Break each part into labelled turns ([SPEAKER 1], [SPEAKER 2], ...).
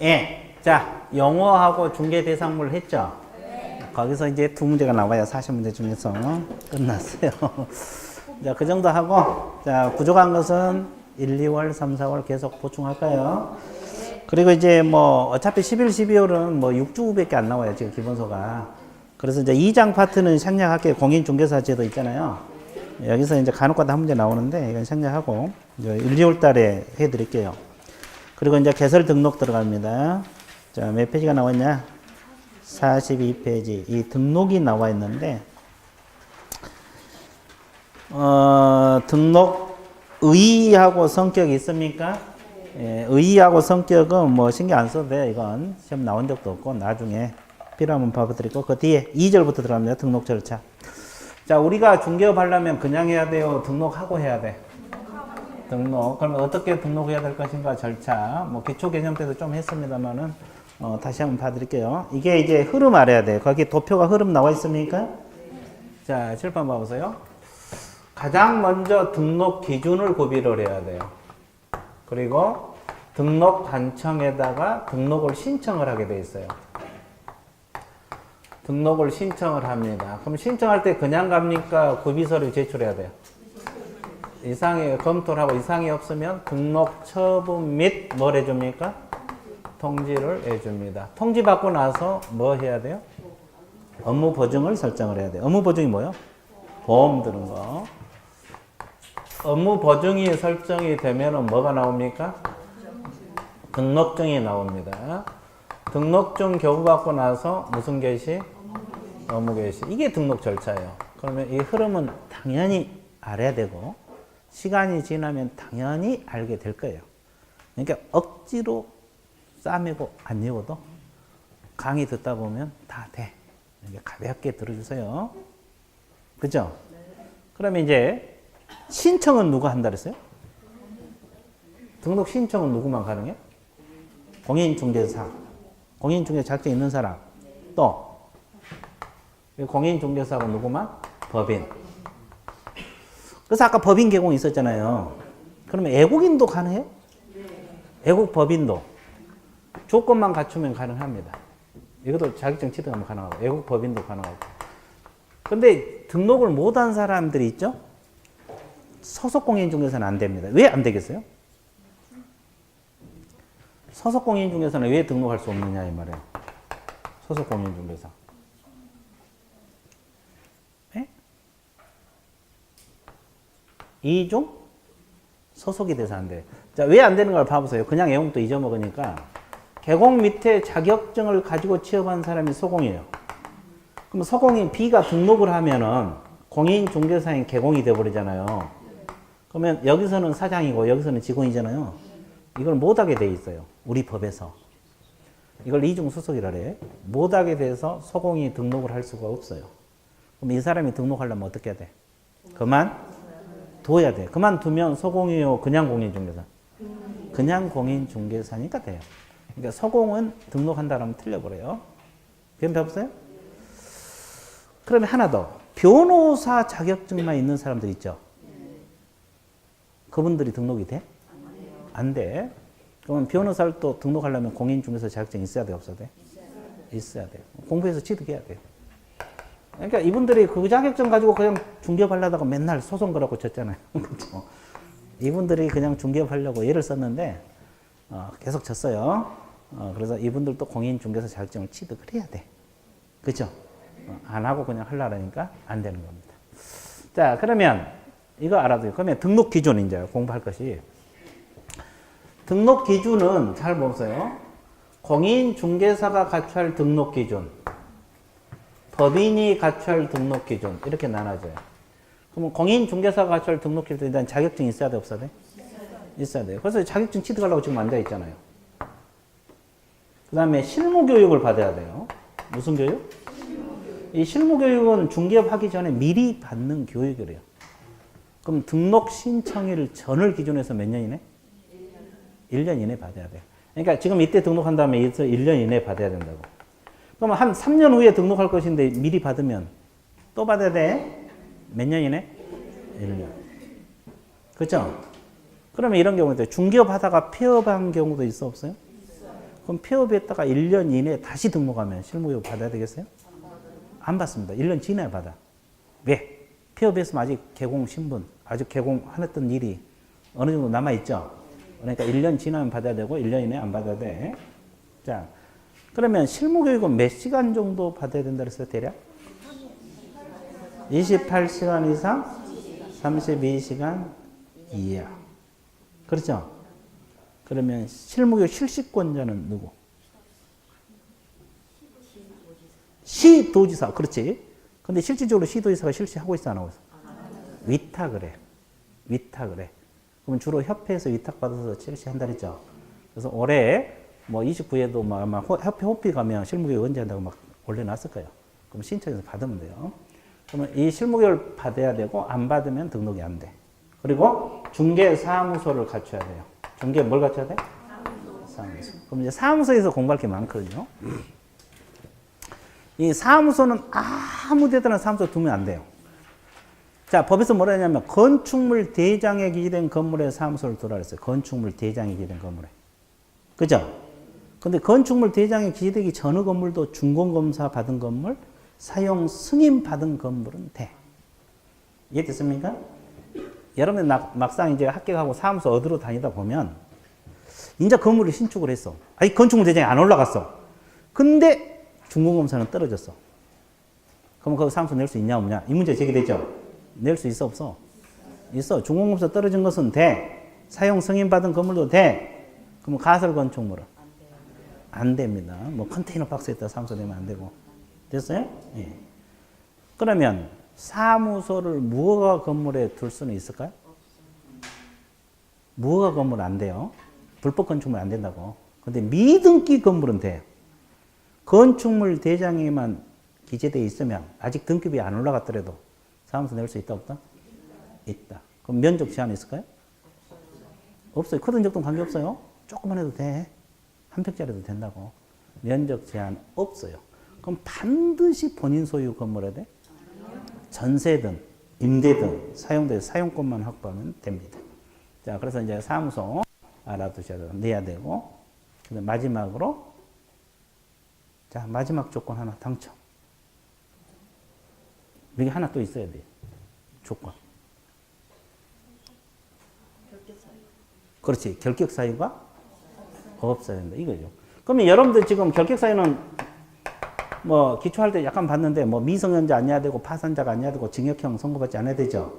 [SPEAKER 1] 예. 자, 영어하고 중개 대상물 했죠? 거기서 이제 두 문제가 나와야 40문제 중에서 끝났어요. 자, 그 정도 하고, 자, 부족한 것은 1, 2월, 3, 4월 계속 보충할까요? 그리고 이제 뭐, 어차피 11, 12월은 뭐 6주밖에 안 나와요, 지금 기본서가. 그래서 이제 2장 파트는 생략할게요. 공인중개사 제도 있잖아요. 여기서 이제 간혹가다 한 문제 나오는데, 이건 생략하고, 이제 1, 2월 달에 해드릴게요. 그리고 이제 개설 등록 들어갑니다. 자, 몇 페이지가 나왔냐? 42페이지. 이 등록이 나와 있는데, 등록 의의하고 성격이 있습니까? 예, 의의하고 성격은 뭐 신경 안 써도 돼요. 이건 시험 나온 적도 없고, 나중에 필요하면 봐드리고, 그 뒤에 2절부터 들어갑니다. 등록 절차. 자, 우리가 중개업 하려면 그냥 해야 돼요? 등록하고 해야 돼? 등록. 그러면 어떻게 등록해야 될 것인가 절차. 뭐 기초 개념 때도 좀 했습니다만은 다시 한번 봐드릴게요. 이게 이제 흐름 알아야 돼요. 거기 도표가 흐름 나와 있습니까? 자, 칠판 봐보세요. 가장 먼저 등록 기준을 구비를 해야 돼요. 그리고 등록 단청에다가 등록을 신청을 하게 돼 있어요. 등록을 신청을 합니다. 그럼 신청할 때 그냥 갑니까? 구비서류 제출해야 돼요. 이상이 검토를 하고 이상이 없으면 등록 처분 및 뭘 해줍니까? 통지를 해줍니다. 통지 받고 나서 뭐 해야 돼요? 업무 보증을 설정을 해야 돼요. 업무 보증이 뭐예요? 보험 드는 거. 업무 보증이 설정이 되면은 뭐가 나옵니까? 등록증이 나옵니다. 등록증 교부받고 나서 무슨 개시? 업무 개시. 이게 등록 절차예요. 그러면 이 흐름은 당연히 알아야 되고 시간이 지나면 당연히 알게 될 거예요. 그러니까 억지로 싸매고 안 외워도 강의 듣다 보면 다 돼. 가볍게 들어주세요. 그죠? 그러면 이제 신청은 누가 한다 그랬어요? 등록 신청은 누구만 가능해? 공인중개사. 공인중개사 자격증 있는 사람. 또 공인중개사가 누구만? 법인. 그래서 아까 법인 개공이 있었잖아요. 그러면 애국인도 가능해요? 애국 법인도. 조건만 갖추면 가능합니다. 이것도 자격증 취득하면 가능하고, 애국 법인도 가능하고. 근데 등록을 못한 사람들이 있죠? 소속 공인중개사는 안 됩니다. 왜 안 되겠어요? 소속 공인중개사는 왜 등록할 수 없느냐 이 말이에요. 소속 공인중개사. 네? 이중 소속이 돼서 안 돼요. 자, 왜 안 되는 걸 봐보세요. 그냥 애국도 잊어먹으니까. 개공 밑에 자격증을 가지고 취업한 사람이 소공이에요. 그럼 소공인 B가 등록을 하면은 공인중개사인 개공이 돼버리잖아요. 그러면 여기서는 사장이고 여기서는 직원이잖아요. 이걸 못하게 돼 있어요. 우리 법에서. 이걸 이중소속이라 그래. 못하게 돼서 소공이 등록을 할 수가 없어요. 그럼 이 사람이 등록하려면 어떻게 해야 돼? 그만둬야 돼. 그만두면 소공이요, 그냥 공인중개사? 그냥 공인중개사니까 돼요. 그러니까 소공은 등록한다라면 틀려버려요. 배워보세요. 그러면 하나 더. 변호사 자격증만 있는 사람들 있죠? 그분들이 등록이 돼? 안 돼. 그러면 변호사를 또 등록하려면 공인중개사 자격증 있어야 돼, 없어야 돼? 있어야 돼. 공부해서 취득해야 돼. 그러니까 이분들이 그 자격증 가지고 그냥 중개업 하려다가 맨날 소송 걸었고 졌잖아요. 그렇죠? 이분들이 그냥 중개업 하려고 예를 썼는데 계속 졌어요. 그래서 이분들도 공인중개사 자격증을 취득을 해야 돼. 그렇죠? 안 하고 그냥 하려니까 안 되는 겁니다. 자, 그러면 이거 알아둬요. 그러면 등록 기준 이제 공부할 것이. 등록 기준은 잘 보세요. 공인중개사가 갖춰야 할 등록 기준, 법인이 갖춰야 할 등록 기준 이렇게 나눠져요. 그러면 공인중개사가 갖춰야 할 등록 기준 일단 자격증이 있어야 돼, 없어야 돼? 있어야 돼요. 그래서 자격증 취득하려고 지금 앉아 있잖아요. 그 다음에 실무교육을 받아야 돼요. 무슨 교육? 이 실무교육은 중개업 하기 전에 미리 받는 교육이래요. 그럼 등록 신청일 전을 기준해서 몇 년 이내? 1년 이내 받아야 돼. 그러니까 지금 이때 등록한 다음에 1년 이내 받아야 된다고. 그러면 한 3년 후에 등록할 것인데 미리 받으면 또 받아야 돼? 몇 년 이내? 1년. 그렇죠? 그러면 이런 경우도 중개업 하다가 폐업한 경우도 있어, 없어요? 그럼 폐업했다가 1년 이내에 다시 등록하면 실무교육 받아야 되겠어요? 안 받습니다. 1년 지나야 받아. 왜? 폐업했으면 아직 개공 신분, 아직 개공 안 했던 일이 어느 정도 남아있죠? 그러니까 1년 지나면 받아야 되고 1년 이내에 안 받아야 돼. 자, 그러면 실무교육은 몇 시간 정도 받아야 된다 그랬어요, 대략? 28시간 이상, 32시간 이하. 그렇죠? 그러면 실무교육 실시권자는 누구? 시도지사. 그렇지. 근데 실질적으로 시도지사가 실시하고 있어, 안 하고 있어? 위탁을 해. 위탁을 해. 그러면 주로 협회에서 위탁받아서 실시한다 그랬죠? 그래서 올해 뭐 29회도 뭐 아마 협회 호피 가면 실무교육 언제 한다고 막 올려놨을 거예요. 그럼 신청해서 받으면 돼요. 그러면 이 실무교육을 받아야 되고 안 받으면 등록이 안 돼. 그리고 중개사무소를 갖춰야 돼요. 중개 뭘 갖춰야 돼? 사무소. 그럼 이제 사무소에서 공부할 게 많거든요. 이 사무소는 아무 데다나 사무소 두면 안 돼요. 자, 법에서 뭐라 하냐면 건축물 대장에 기재된 건물에 사무소를 두라 그랬어요. 건축물 대장에 기재된 건물에. 그죠? 근데 건축물 대장에 기재되기 전의 건물도 준공검사 받은 건물, 사용 승인 받은 건물은 돼. 이해됐습니까? 여러분 막상 이제 합격하고 사무소 얻으러 다니다 보면 이제 건물을 신축을 했어. 아니 건축물 대장에 안 올라갔어. 근데 준공검사는 떨어졌어. 그럼 거기 사무소 낼 수 있냐 없냐? 이 문제 제기되죠? 낼 수 있어 없어? 있어. 준공검사 떨어진 것은 돼. 사용 승인 받은 건물도 돼. 그럼 가설 건축물은? 안 됩니다. 뭐 컨테이너 박스에다 사무소 내면 안 되고. 됐어요? 예. 그러면 사무소를 무허가 건물에 둘 수는 있을까요? 무허가 건물 안 돼요. 불법 건축물 안 된다고. 근데 미등기 건물은 돼요. 건축물 대장에만 기재되어 있으면 아직 등급이 안 올라갔더라도 사무소 낼 수 있다 없다? 있다. 그럼 면적 제한 있을까요? 없어요. 크든 적든 관계없어요. 조금만 해도 돼. 한 평짜리도 된다고. 면적 제한 없어요. 그럼 반드시 본인 소유 건물에 돼? 전세든 임대든 사용돼서 사용권만 확보하면 됩니다. 자, 그래서 이제 사무소 알아두셔야 돼요. 내야 되고. 마지막으로 자, 마지막 조건 하나 당첨. 여기 하나 또 있어야 돼요. 조건. 그렇지. 결격 사유가 없어야 된다. 이거죠. 그러면 여러분들 지금 결격 사유는 뭐 기초할 때 약간 봤는데 뭐 미성년자 아니어야 되고 파산자가 아니어야 되고 징역형 선고받지 않아야 되죠.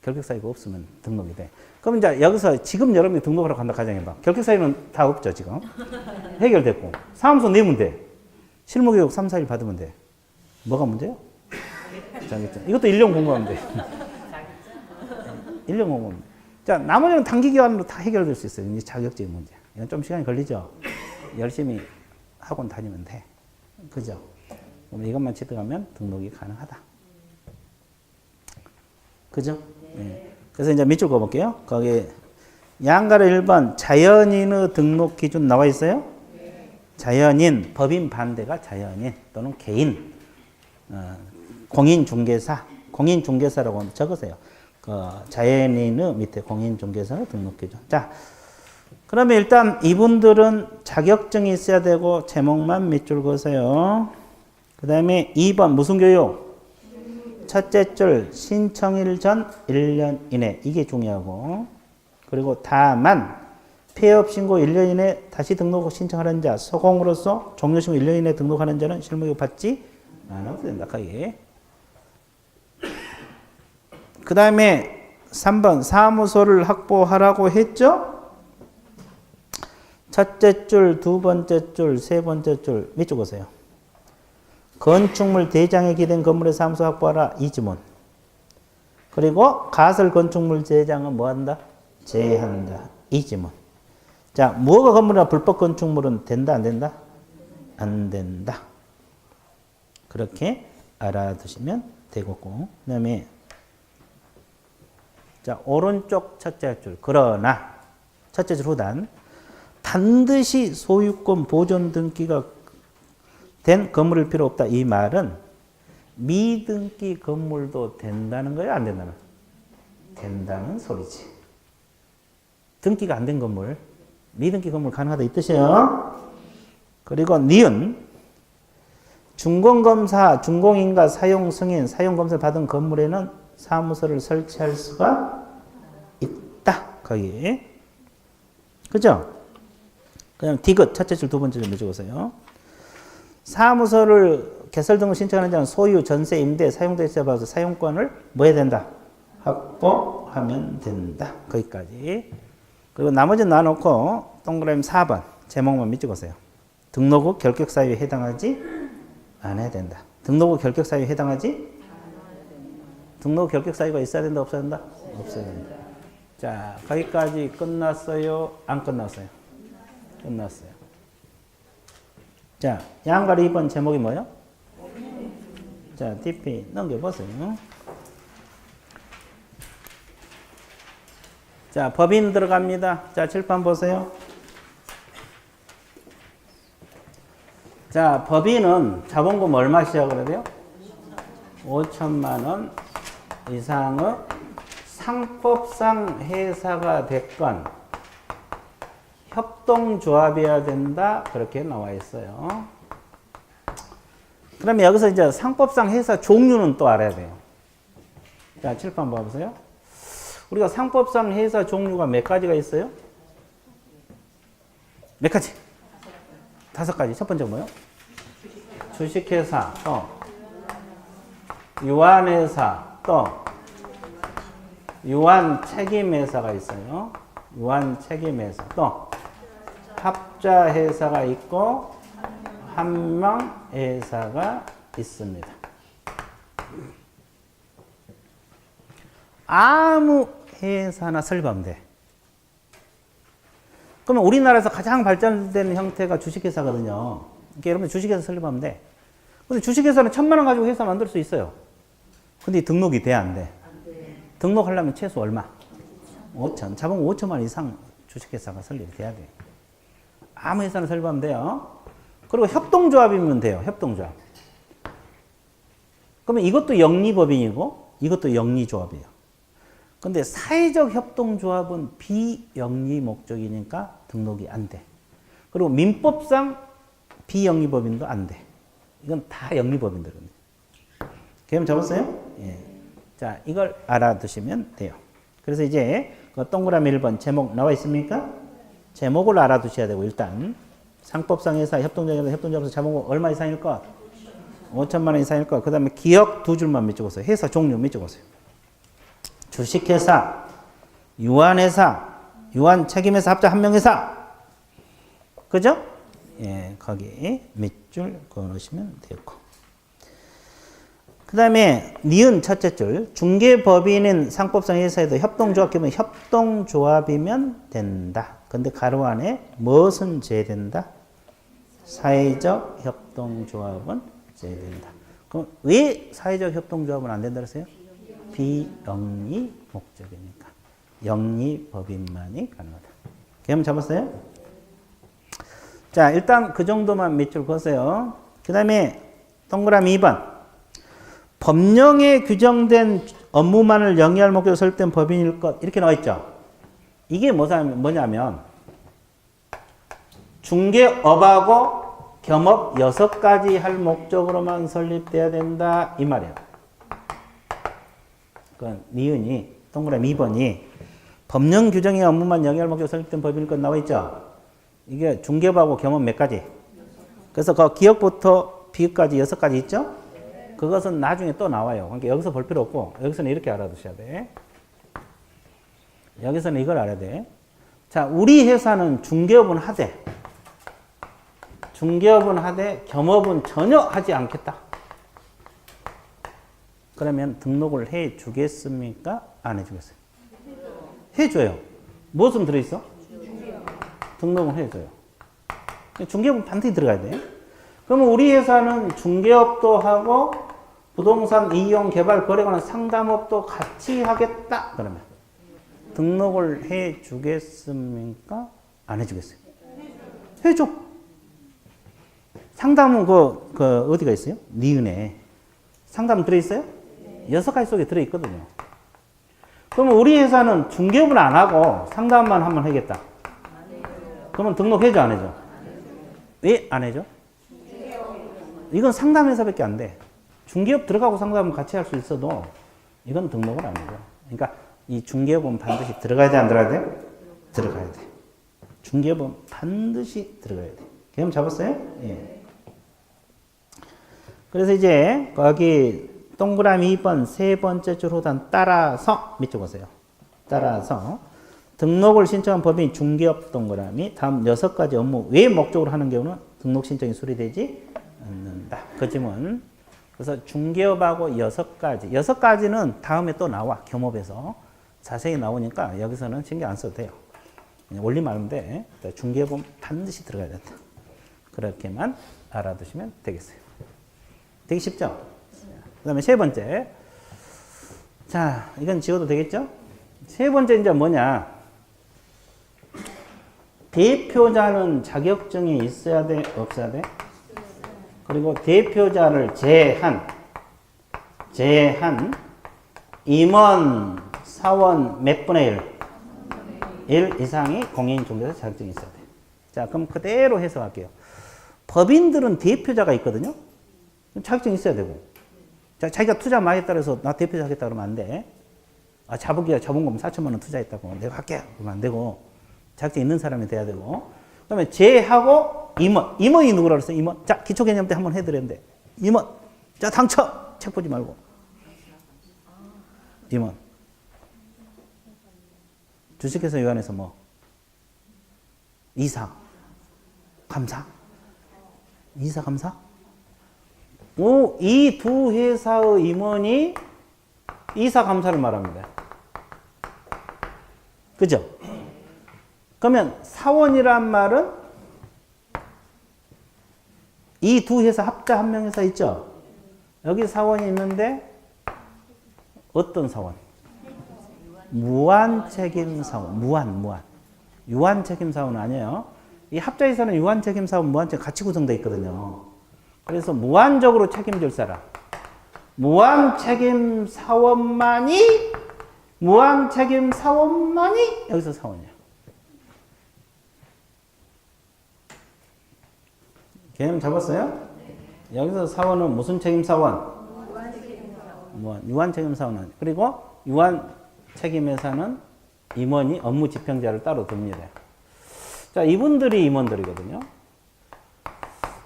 [SPEAKER 1] 결격 사유가 없으면 등록이 돼. 그럼 이제 여기서 지금 여러분이 등록을 하러 간다 가정해봐. 결격 사유는 다 없죠 지금. 해결됐고 사무소 내면 돼. 실무교육 3, 4일 받으면 돼. 뭐가 문제요? 자격증. 이것도 1년 공부하면 돼. 1년 공부하면 돼. 자, 나머지는 단기 기간으로 다 해결될 수 있어요. 이 자격증 문제. 이건 좀 시간이 걸리죠. 열심히 학원 다니면 돼. 그죠? 그럼 이것만 취득하면 등록이 가능하다. 그죠? 네. 그래서 이제 밑줄 그어볼게요. 거기 양가로 1번 자연인의 등록 기준 나와 있어요? 자연인, 법인 반대가 자연인 또는 개인, 공인중개사, 공인중개사라고 적으세요. 자연인의 밑에 공인중개사 등록 기준. 자, 그러면 일단 이분들은 자격증이 있어야 되고 제목만 밑줄 그으세요. 그 다음에 2번 무슨 교육? 첫째 줄 신청일 전 1년 이내. 이게 중요하고. 그리고 다만 폐업 신고 1년 이내 다시 등록 신청하는 자, 소공으로서 종료 신고 1년 이내 등록하는 자는 실무교육 받지 않아도 된다. 그 다음에 3번 사무소를 확보하라고 했죠? 첫째 줄, 두 번째 줄, 세 번째 줄 밑줄 보세요. 건축물 대장에 기된 건물의 사무소 확보하라. 이 지문. 그리고 가설 건축물 대장은 뭐한다? 제한다. 이 지문. 자, 무허가 건물이나 불법 건축물은 된다, 안 된다? 안 된다. 그렇게 알아두시면 되겠고. 그 다음에 자, 오른쪽 첫째 줄. 그러나 첫째 줄 후단 반드시 소유권 보존 등기가 된 건물일 필요 없다. 이 말은 미등기 건물도 된다는 거야, 안 된다는 거야? 된다는 소리지. 등기가 안 된 건물, 미등기 건물 가능하다 이 뜻이에요. 그리고 니은 준공검사, 준공인가 사용 승인, 사용 검사 받은 건물에는 사무소를 설치할 수가 있다. 거기. 그죠? 그냥 디귿 첫째 줄 두 번째 줄 적으세요. 사무소를 개설 등을 신청하는 자는 소유, 전세, 임대, 사용대시에 봐서 사용권을 뭐 해야 된다? 확보하면 된다. 거기까지. 그리고 나머지는 놔놓고 동그라미 4번 제목만 밑 찍으세요. 등록 후 결격 사유에 해당하지 않아야 된다. 등록 후 결격 사유에 해당하지? 등록 후 결격 사유가 있어야 된다, 없어야 된다? 없어야 된다. 자, 거기까지 끝났어요? 안 끝났어요? 끝났어요. 자, 양가리 2번 제목이 뭐예요? 자, DP 넘겨보세요. 자, 법인 들어갑니다. 자, 칠판 보세요. 자, 법인은 자본금 얼마 시작을 해요? 5천만 원 이상의 상법상 회사가 됐건 협동조합이어야 된다. 그렇게 나와 있어요. 그러면 여기서 이제 상법상 회사 종류는 또 알아야 돼요. 자, 칠판 봐보세요. 우리가 상법상 회사 종류가 몇 가지가 있어요? 몇 가지? 5가지. 첫 번째 뭐요? 주식회사, 또 유한회사, 또 유한책임회사가 있어요. 유한책임회사, 또 합자회사가 있고 한명회사가 있습니다. 아무 회사나 설립하면 돼. 그러면 우리나라에서 가장 발전된 형태가 주식회사거든요. 그러니까 여러분 주식회사 설립하면 돼. 근데 주식회사는 1,000만 원 가지고 회사 만들 수 있어요. 근데 등록이 돼, 안 돼? 등록하려면 최소 얼마? 5천. 자본 5천만 원 이상 주식회사가 설립돼야 돼. 아무 회사나 설립하면 돼요. 그리고 협동조합이면 돼요. 협동조합. 그러면 이것도 영리법인이고 이것도 영리조합이에요. 근데 사회적 협동조합은 비영리 목적이니까 등록이 안 돼. 그리고 민법상 비영리법인도 안 돼. 이건 다 영리법인들은. 개념 잡았어요? 예. 자, 이걸 알아두시면 돼요. 그래서 이제 그 동그라미 1번 제목 나와 있습니까? 제목을 알아두셔야 되고, 일단 상법상 회사 협동조합에서 협동조합에서 자본금 얼마 이상일 것? 5천만 원 이상일 것. 그 다음에 기억 두 줄만 밑적으세요. 회사 종류 밑적으세요. 주식회사, 유한회사, 유한책임회사, 합자 한명회사. 그죠? 예, 거기 밑줄 그어놓으시면 되고. 그 다음에 니은 첫째 줄. 중개법인인 상법상 회사에도 협동조합 기본 협동조합이면 된다. 근데 가로 안에 무엇은 제외된다? 사회적 협동조합은 제외된다. 그럼 왜 사회적 협동조합은 안 된다 그랬어요? 비영리 목적이니까. 영리법인만이 가능하다. 개념 잡았어요? 자, 일단 그 정도만 밑줄 그었어요. 그 다음에 동그라미 2번. 법령에 규정된 업무만을 영위할 목적으로 설립된 법인일 것. 이렇게 나와 있죠. 이게 뭐냐면 중개업하고 겸업 6가지 할 목적으로만 설립돼야 된다. 이 말이에요. 그 니은이 동그라미 2번이 법령 규정의 업무만 영위할 목적으로 설립된 법인일 것 나와 있죠. 이게 중개업하고 겸업 몇 가지? 그래서 그 기업부터 비읍까지 6가지 있죠? 그것은 나중에 또 나와요. 그러니까 여기서 볼 필요 없고 여기서는 이렇게 알아두셔야 돼. 여기서는 이걸 알아야 돼. 자, 우리 회사는 중개업은 하되 겸업은 전혀 하지 않겠다. 그러면 등록을 해 주겠습니까? 안 해주겠어요? 해줘요. 무엇은 들어있어? 등록을 해줘요. 중개업은 반드시 들어가야 돼. 그러면 우리 회사는 중개업도 하고 부동산 이용 개발 거래거나 상담업도 같이 하겠다. 그러면 등록을 해 주겠습니까? 안 해주겠어요? 해줘. 상담은 그 어디가 있어요? 니은에. 상담 들어있어요? 6가지 속에 들어있거든요. 그러면 우리 회사는 중개업은 안 하고 상담만 한번 하겠다. 그러면 등록해줘, 안 해줘? 왜 안 해줘? 이건 상담회사밖에 안 돼. 중개업 들어가고 상담은 같이 할 수 있어도 이건 등록을 안 해줘. 그러니까 이 중개업은 반드시 들어가야 돼, 안 들어가야 돼? 들어가야 돼. 중개업은 반드시 들어가야 돼. 개념 잡았어요? 예. 그래서 이제 거기 동그라미 2번 세 번째 줄 호단 따라서 밑줄 보세요. 따라서 등록을 신청한 법인 중개업 동그라미 다음 6가지 업무 외 목적으로 하는 경우는 등록 신청이 수리되지 않는다. 그 질문. 그래서 중개업하고 6가지. 6가지는 다음에 또 나와. 겸업에서 자세히 나오니까 여기서는 신경 안 써도 돼요. 올리면 알면 돼. 중개업은 반드시 들어가야 된다. 그렇게만 알아두시면 되겠어요. 되게 쉽죠? 그 다음에 세 번째. 자, 이건 지워도 되겠죠? 세 번째 이제 뭐냐. 대표자는 자격증이 있어야 돼? 없어야 돼? 그리고 대표자를 제한 임원, 사원 몇 분의 1 이상이 공인중개사 자격증이 있어야 돼. 자, 그럼 그대로 해석할게요. 법인들은 대표자가 있거든요. 자격증이 있어야 되고. 자, 자기가 투자 많이 했다 그래서 나 대표자 하겠다 그러면 안 돼. 아, 자본금 4천만 원 투자했다고 내가 할게. 그러면 안 되고. 자격증 있는 사람이 돼야 되고. 그 다음에 제하고 임원이 누구라 그랬어? 임원. 자, 기초개념 때 한번 해드렸는데. 임원. 자, 당첨. 책 보지 말고. 임원. 주식회사 위원회에서 뭐? 이사. 감사. 이사 감사? 이 두 회사의 임원이 이사 감사를 말합니다. 그죠? 그러면 사원이란 말은 이 두 회사 합자 한 명 회사 있죠? 여기 사원이 있는데 어떤 사원? 무한책임 사원. 무한. 유한책임 사원은 아니에요. 이 합자 회사는 유한책임 사원, 무한책임 같이 구성되어 있거든요. 그래서 무한적으로 책임질 사람. 무한책임 사원만이 여기서 사원이야. 개념 잡았어요? 네. 여기서 사원은 무슨 책임 사원? 유한 책임 사원은. 그리고 유한 책임 회사는 임원이 업무 집행자를 따로 둡니다. 자, 이분들이 임원들이거든요.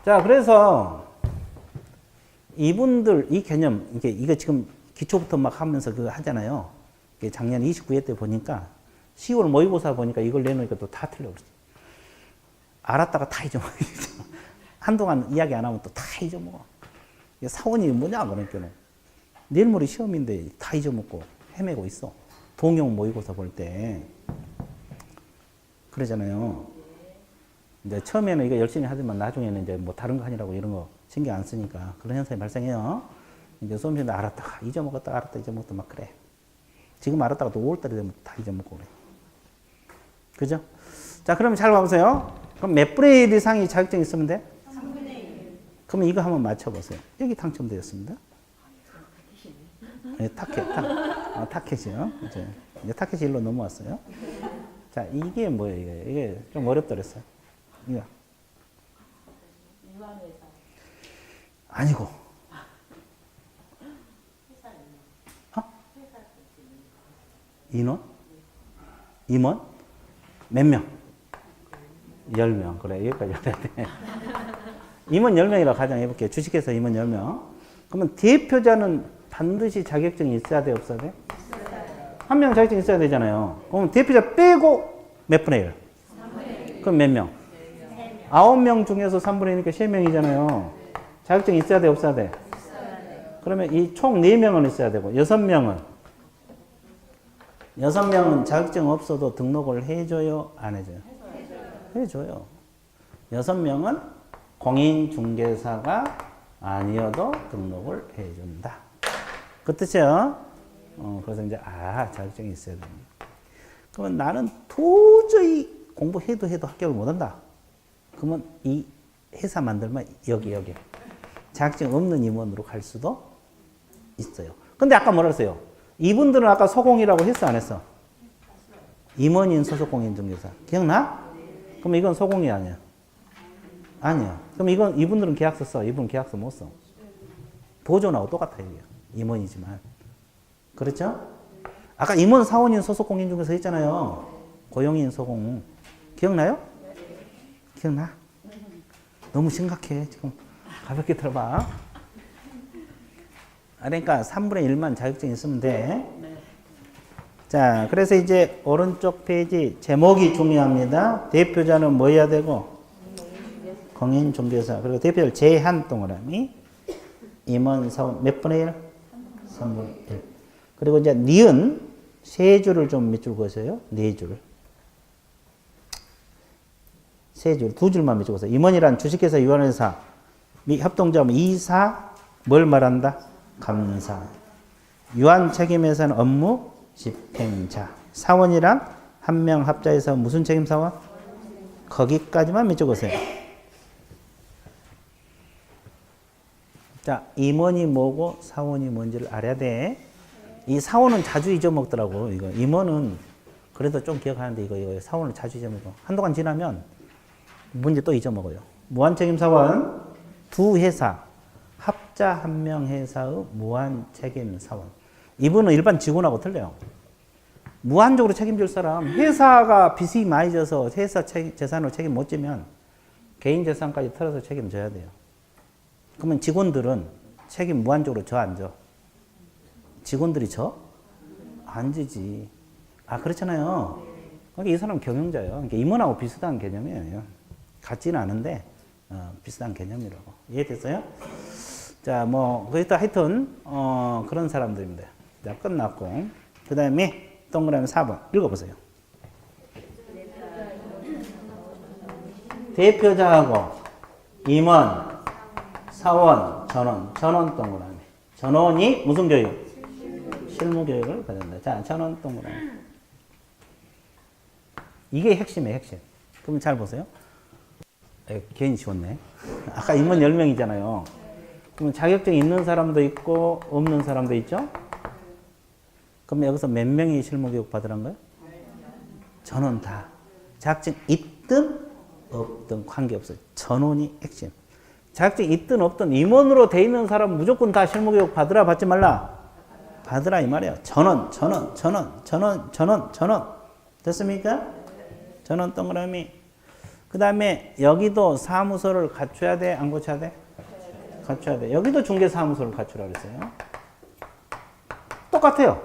[SPEAKER 1] 자, 그래서 이분들 이 개념 이거 지금 기초부터 막 하면서 그거 하잖아요. 작년 29회 때 보니까 10월 모의고사 보니까 이걸 내놓으니까 또 다 틀려 그러지. 알았다가 다 잊어먹어. 한동안 이야기 안 하면 또 다 잊어먹어. 사원이 뭐냐 그러니까 내일 모레 시험인데 다 잊어먹고 헤매고 있어. 동영 모의고사 볼 때 그러잖아요. 이제 처음에는 이거 열심히 하지만 나중에는 이제 뭐 다른 거 하느라고 이런 거 신경 안 쓰니까 그런 현상이 발생해요. 이제 수험생도 알았다가 잊어먹었다 알았다 잊어먹었다 막 그래. 지금 알았다가 또 5월달에 되면 다 잊어먹고 그래. 그죠? 자, 그럼 잘 봐보세요. 그럼 몇 분의 1 이상이 자격증이 있으면 돼? 3분의 1. 그럼 이거 한번 맞춰보세요. 여기 당첨되었습니다. 네, 타켓이요. 이제 타켓이 일로 넘어왔어요. 자, 이게 뭐예요? 이게 좀 어렵다 그랬어요. 이거. 아니고. 인원? 임원? 몇 명? 10명. 그래, 여기까지 해야 돼. 임원 10명이라고 가정해볼게요. 주식회사 임원 10명. 그러면 대표자는 반드시 자격증이 있어야 돼, 없어야 돼? 한 명 자격증 있어야 되잖아요. 그럼 대표자 빼고 몇 분의 1? 3분의 1. 그럼 몇 명? 9명 중에서 3분의 1이니까 3명이잖아요. 자격증이 있어야 돼, 없어야 돼? 있어야 돼. 그러면 이 총 4명은 있어야 되고, 6명은 자격증 없어도 등록을 해줘요, 안 해줘요? 해줘요. 6명은 공인중개사가 아니어도 등록을 해준다. 그 뜻이요. 그래서 이제, 자격증이 있어야 됩니다. 그러면 나는 도저히 공부해도 합격을 못한다. 그러면 이 회사 만들면 여기. 자격증 없는 임원으로 갈 수도 있어요. 근데 아까 뭐라 했어요? 이분들은 아까 소공이라고 했어, 안 했어? 임원인 소속공인중개사. 기억나? 그럼 이건 소공이 아니야. 아니요. 그럼 이분들은 계약서 써. 이분은 계약서 못 써. 보존하고 똑같아요. 임원이지만. 그렇죠? 아까 임원 사원인 소속 공인 중개사 했잖아요. 고용인 소공. 기억나요? 기억나? 너무 심각해. 지금 가볍게 들어봐. 그러니까 3분의 1만 자격증이 있으면 돼. 자, 그래서 이제 오른쪽 페이지 제목이 중요합니다. 대표자는 뭐 해야 되고? 공인중개사. 그리고 대표자를 제한 동그라미. 임원 사원 몇 분의 1? 3분의 1. 그리고 이제 니은 세 줄을 좀 몇 줄 그으세요? 네 줄. 세 줄, 두 줄만 몇 줄 그으세요. 임원이란 주식회사, 유한회사, 협동조합, 이사, 뭘 말한다? 감사. 유한 책임회사는 업무 집행자. 사원이란 한 명 합자해서 무슨 책임 사원? 거기까지만 몇 줄 그으세요. 자, 임원이 뭐고 사원이 뭔지를 알아야 돼. 이 사원은 자주 잊어먹더라고. 이거 임원은 그래도 좀 기억하는데 이거 사원을 자주 잊어먹어. 한동안 지나면 문제 또 잊어먹어요. 무한책임사원 두 회사 합자 한 명 회사의 무한책임사원. 이분은 일반 직원하고 틀려요. 무한적으로 책임질 사람. 회사가 빚이 많이 져서 회사 재산으로 책임 못 지면 개인 재산까지 털어서 책임져야 돼요. 그러면 직원들은 책임 무한적으로 져 안 져? 직원들이 져? 안 지지. 아, 그렇잖아요. 그러니까 이 사람은 경영자예요. 그러니까 임원하고 비슷한 개념이에요. 같지는 않은데 비슷한 개념이라고. 이해됐어요? 자, 뭐 거기다 하여튼 그런 사람들입니다. 자, 끝났고 그 다음에 동그라미 4번 읽어보세요. 대표자하고 임원, 사원, 전원 동그라미. 전원이 무슨 교육? 실무 교육을 받는다. 자, 전원 동그라미. 이게 핵심이에요, 핵심. 그럼 잘 보세요. 괜히 지웠네. 아까 임원 10명이잖아요. 그러면 자격증 있는 사람도 있고 없는 사람도 있죠? 그럼 여기서 몇 명이 실무 교육 받으란 거예요? 전원 다. 자격증 있든 없든 관계없어요. 전원이 핵심. 자격증 있든 없든 임원으로 돼 있는 사람 무조건 다 실무 교육 받으라 받지 말라? 받으라 이 말이에요. 전원. 됐습니까? 전원 동그라미. 그 다음에 여기도 사무소를 갖춰야 돼? 안 갖춰야 돼? 갖춰야 돼. 여기도 중개사무소를 갖추라 그랬어요. 똑같아요.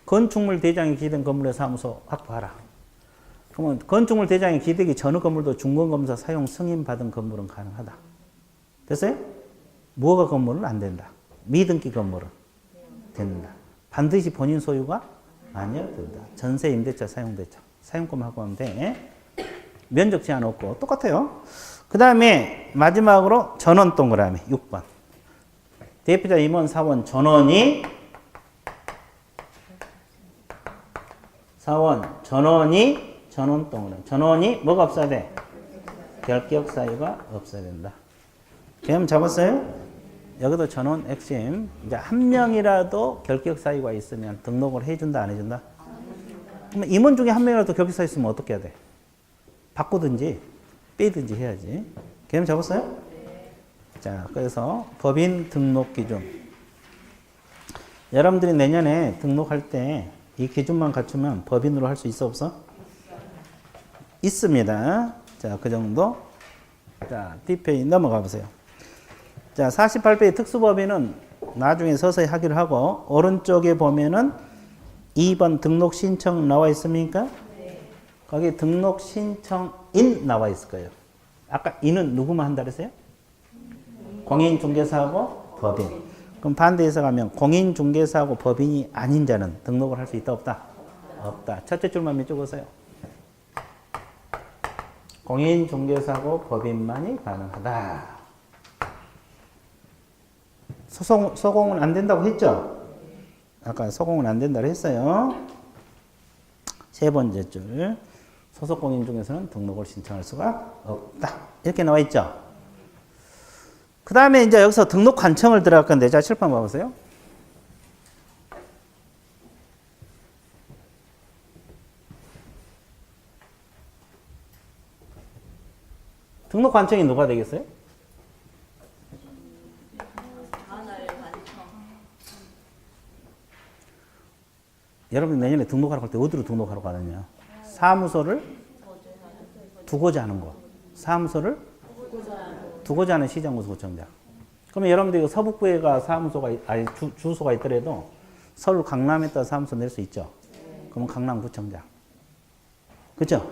[SPEAKER 1] 건축물 대장이 기댄 건물의 사무소 확보하라. 그러면 건축물 대장이 기대기 전의 건물도 중공검사 사용 승인 받은 건물은 가능하다. 됐어요? 무허가 건물은 안 된다. 미등기 건물은 된다. 반드시 본인 소유가 아니어야 된다. 전세, 임대차, 사용대차. 사용권 확보하면 돼. 면적 제한 없고 똑같아요. 그 다음에 마지막으로 전원 동그라미 6번. 대표자 임원 사원 전원이 전원 동그라미. 전원이 뭐가 없어야 돼? 결격 사유가 없어야 된다. 개념 잡았어요? 여기도 전원 핵심. 이제 한 명이라도 결격 사유가 있으면 등록을 해준다, 안 해준다? 그러면 임원 중에 한 명이라도 결격 사유 있으면 어떻게 해야 돼? 바꾸든지 빼든지 해야지. 개념 잡았어요? 자, 그래서 법인 등록 기준. 여러분들이 내년에 등록할 때 이 기준만 갖추면 법인으로 할 수 있어, 없어? 있습니다. 자, 그 정도. 자, 뒷페이지 넘어가 보세요. 자, 48페이지 특수법인은 나중에 서서히 하기로 하고, 오른쪽에 보면은 2번 등록 신청 나와 있습니까? 네. 거기 등록 신청인 나와 있을 거예요. 아까 인은 누구만 한다 그랬어요? 공인중개사하고 법인. 그럼 반대해서 가면 공인중개사하고 법인이 아닌 자는 등록을 할 수 있다, 없다? 없다. 첫째 줄만 몇 줄 보세요. 공인중개사하고 법인만이 가능하다. 소공은 안 된다고 했죠? 아까 소공은 안 된다고 했어요. 세 번째 줄. 소속공인 중에서는 등록을 신청할 수가 없다. 이렇게 나와 있죠? 그 다음에 이제 여기서 등록 관청을 들어갈 건데, 자, 칠판 봐보세요. 등록 관청이 누가 되겠어요? 여러분 내년에 등록하러 갈 때 어디로 등록하러 가느냐? 사무소를 두고자 하는 거. 사무소를 두고자 하는 시장구청장. 그러면 여러분들 이거 서북부에가 사무소가 아니 주소가 있더라도 서울 강남에다 사무소 낼 수 있죠. 그러면 강남구청장. 그렇죠?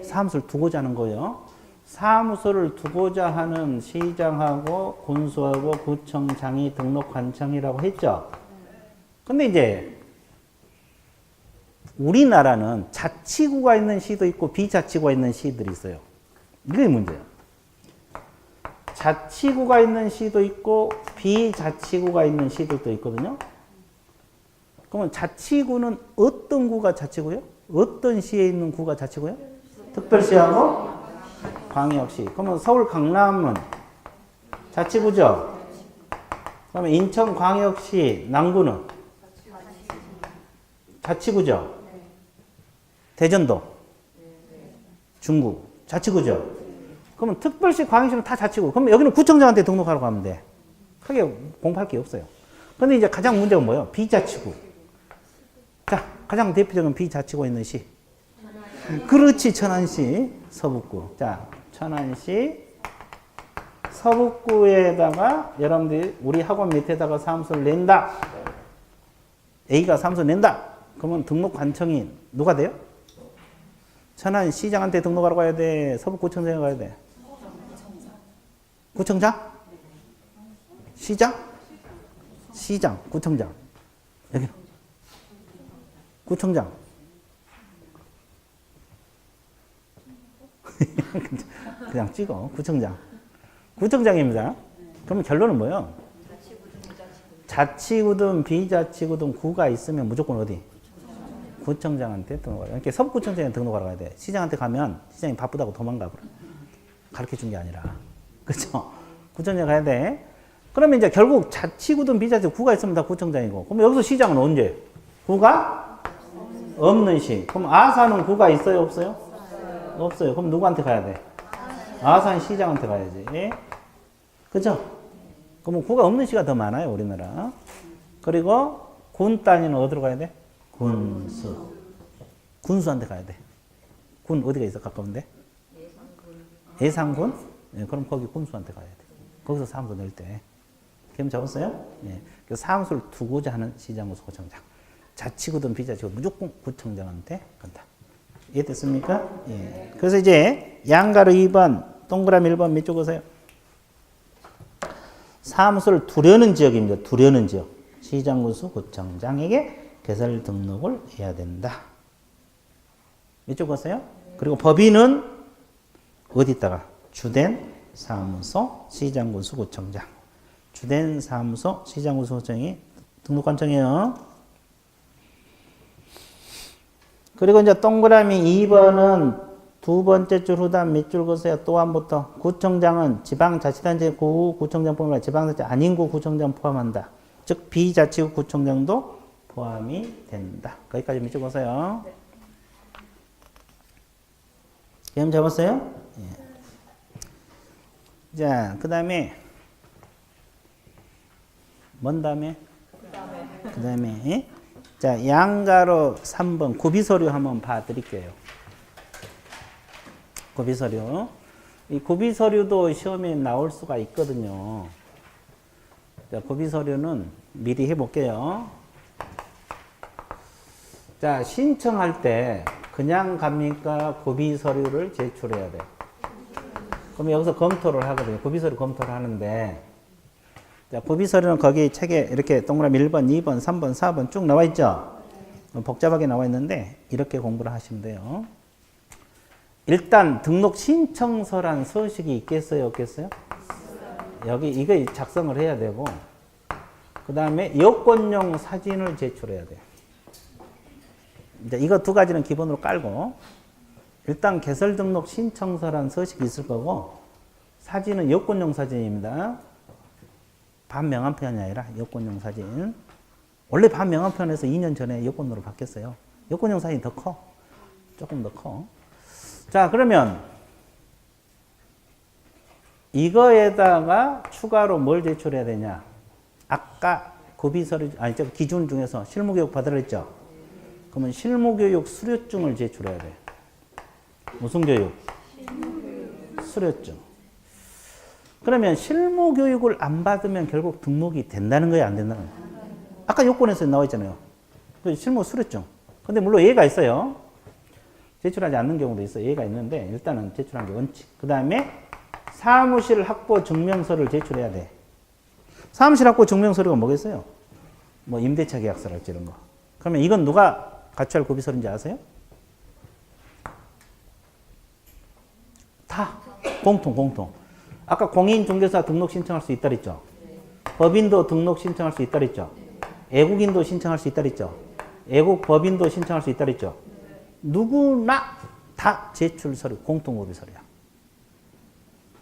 [SPEAKER 1] 사무소를 두고자 하는 거예요. 사무소를 두고자 하는 시장하고 군수하고 구청장이 등록관청이라고 했죠. 근데 이제 우리나라는 자치구가 있는 시도 있고 비자치구가 있는 시들이 있어요. 이게 문제예요. 자치구가 있는 시도 있고 비자치구가 있는 시들도 있거든요. 그러면 자치구는 어떤 구가 자치구요? 어떤 시에 있는 구가 자치구요? 특별시하고 광역시. 그러면 서울 강남은 자치구죠? 그러면 인천광역시 남구는 자치구죠? 대전도 중구 자치구죠? 그러면 특별시 광역시는 다 자치구. 그럼 여기는 구청장한테 등록하러 가면 돼. 크게 공부할 게 없어요. 근데 이제 가장 문제가 뭐예요? 비자치구. 자, 가장 대표적인 비자치구 있는 시. 그렇지, 천안시, 서북구. 자, 천안시, 서북구에다가 여러분들이 우리 학원 밑에다가 사무소를 낸다. A가 사무소 낸다. 그러면 등록관청이 누가 돼요? 천안시장한테 등록하러 가야 돼? 서북구청장에 가야 돼? 구청장? 시장? 시장, 구청장. 여기 구청장. 그냥 찍어. 구청장. 구청장입니다. 그러면 결론은 뭐예요? 자치구든 비자치구든 구가 있으면 무조건 어디? 구청장한테 등록하라. 이렇게 서북구청장에 등록하러 가야 돼. 시장한테 가면 시장이 바쁘다고 도망가. 가르쳐 준 게 아니라. 그렇죠? 구청장 가야 돼. 그러면 이제 결국 자치구든 비자치구 구가 있으면 다 구청장이고. 그럼 여기서 시장은 언제? 구가 없는 시. 그럼 아산은 구가 있어요? 없어요? 없어요. 그럼 누구한테 가야 돼? 아산 시장한테 가야지. 그죠? 그러면 구가 없는 시가 더 많아요, 우리나라. 그리고 군 단위는 어디로 가야 돼? 군수. 군수한테 가야 돼. 군 어디가 있어? 가까운데? 예산군? 예, 그럼 거기 군수한테 가야 돼. 거기서 사무소 낼 때. 기억 잡았어요? 예. 그래서 사무소를 두고자 하는 시장구수 구청장. 자치구든 비자치구든 무조건 구청장한테 간다. 이해됐습니까? 예. 그래서 이제 양가로 2번, 동그라미 1번 밑줄 그으세요. 사무소를 두려는 지역입니다. 두려는 지역. 시장군수 구청장에게 개설 등록을 해야 된다. 밑줄 그으세요. 그리고 법인은 어디다가? 주된 사무소 시장군수 구청장. 주된 사무소 시장군수 구청이 등록관청이에요. 그리고 이제 동그라미 2번은 두 번째 줄 후단 밑줄 그으세요. 또 한부터 구청장은 지방자치단체 구청장뿐만 아니라 지방자치 아닌 구청장 포함한다. 즉 비자치구 구청장도 포함이 된다. 거기까지 밑줄 그으세요. 개념 잡았어요? 예. 자, 그 다음에 뭔 다음에? 그 다음에 자, 양가로 3번 구비서류 한번 봐드릴게요. 구비서류. 이 구비서류도 시험에 나올 수가 있거든요. 자, 구비서류는 미리 해볼게요. 자, 신청할 때 그냥 갑니까? 구비서류를 제출해야 돼. 그럼 여기서 검토를 하거든요. 구비서류 검토를 하는데, 자, 구비서류는 거기 책에 이렇게 동그라미 1번, 2번, 3번, 4번 쭉 나와 있죠? 복잡하게 나와 있는데, 이렇게 공부를 하시면 돼요. 일단 등록 신청서란 서식이 있겠어요? 없겠어요? 여기 이거 작성을 해야 되고, 그 다음에 여권용 사진을 제출해야 돼요. 이제 이거 두 가지는 기본으로 깔고, 일단 개설 등록 신청서란 서식이 있을 거고, 사진은 여권용 사진입니다. 반명함편이 아니라 여권용 사진. 원래 반명함편에서 2년 전에 여권으로 바뀌었어요. 여권용 사진이 더 커. 조금 더 커. 자, 그러면 이거에다가 추가로 뭘 제출해야 되냐? 아까 고비서류, 아니, 기준 중에서 실무교육 받으라 했죠? 그러면 실무교육 수료증을 제출해야 돼. 무슨 교육? 수료증. 그러면 실무교육을 안 받으면 결국 등록이 된다는 거야, 안 된다는 거야? 아까 요건에서 나와 있잖아요. 실무 수료증. 근데 물론 예가 있어요. 제출하지 않는 경우도 있어요. 예가 있는데 일단은 제출하는 게 원칙. 그 다음에 사무실 확보 증명서를 제출해야 돼. 사무실 확보 증명서류가 뭐겠어요? 뭐 임대차 계약서랄지 이런 거. 그러면 이건 누가 갖춰야 할 고비서류인지 아세요? 다 공통. 아까 공인중개사 등록 신청할 수 있다 그랬죠? 법인도 등록 신청할 수 있다 그랬죠? 애국인도 신청할 수 있다 그랬죠? 애국 법인도 신청할 수 있다 그랬죠? 누구나 다 제출 서류, 공통 고비 서류야.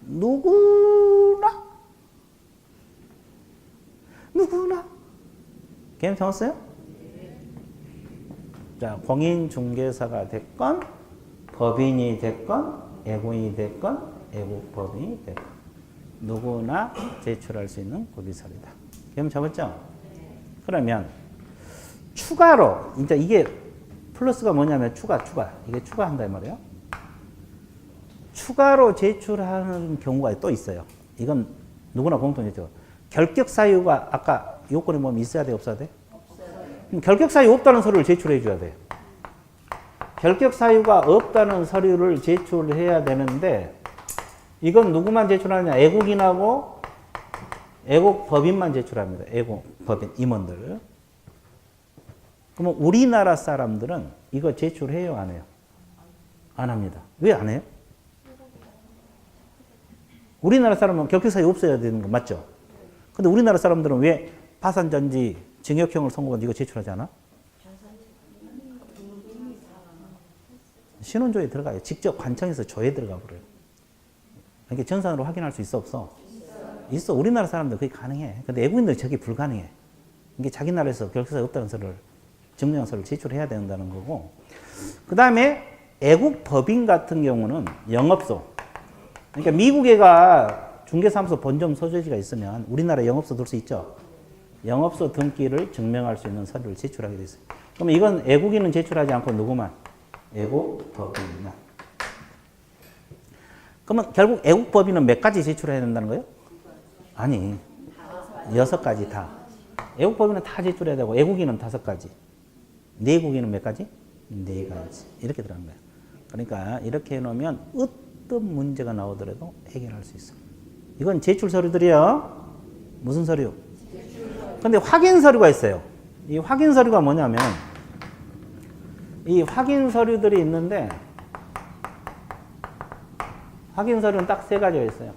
[SPEAKER 1] 누구나. 개념 잡았어요? 자, 공인중개사가 됐건, 법인이 됐건, 애국인이 됐건, 애국법인이 됐건, 누구나 제출할 수 있는 고비 서류다. 개념 잡았죠? 그러면 추가로 이제 이게 플러스가 뭐냐면 추가 이게 추가한다 이 말이에요. 추가로 제출하는 경우가 또 있어요. 이건 누구나 공통이죠. 결격 사유가 아까 요건에 뭐 있어야 돼 없어야 돼? 그럼 결격 사유 없다는 서류를 제출해 줘야 돼. 결격 사유가 없다는 서류를 제출해야 되는데 이건 누구만 제출하느냐? 애국인하고 애국법인만 제출합니다. 애국법인 임원들. 그러면 우리나라 사람들은 이거 제출해요, 안 해요? 안 합니다. 왜 안 해요? 우리나라 사람은 결격사유 없어야 되는 거 맞죠? 근데 우리나라 사람들은 왜 파산전지 징역형을 선고한 이거 제출하지 않아? 신원조에 들어가요. 직접 관청에서 조에 들어가 버려요. 이게 전산으로 확인할 수 있어 없어? 있어. 우리나라 사람들 그게 가능해. 근데 외국인들 저게 불가능해. 이게 자기 나라에서 결격사유 없다는 서류를 증명서를 제출해야 된다는 거고. 그 다음에 애국 법인 같은 경우는 영업소. 그러니까 미국에가 중개사무소 본점 소재지가 있으면 우리나라 영업소 둘 수 있죠. 영업소 등기를 증명할 수 있는 서류를 제출하게 돼 있어요. 그러면 이건 애국인은 제출하지 않고 누구만? 애국 법인만. 그러면 결국 애국 법인은 몇 가지 제출해야 된다는 거예요? 아니, 6가지 다. 애국 법인은 다 제출해야 되고 애국인은 5가지. 내국인은 몇 가지? 4가지. 이렇게 들어간 거예요. 그러니까 이렇게 해놓으면 어떤 문제가 나오더라도 해결할 수 있어. 이건 제출 서류들이요. 무슨 서류? 근데 확인 서류가 있어요. 이 확인 서류가 뭐냐면 이 확인 서류들이 있는데 확인 서류는 딱 3가지가 있어요.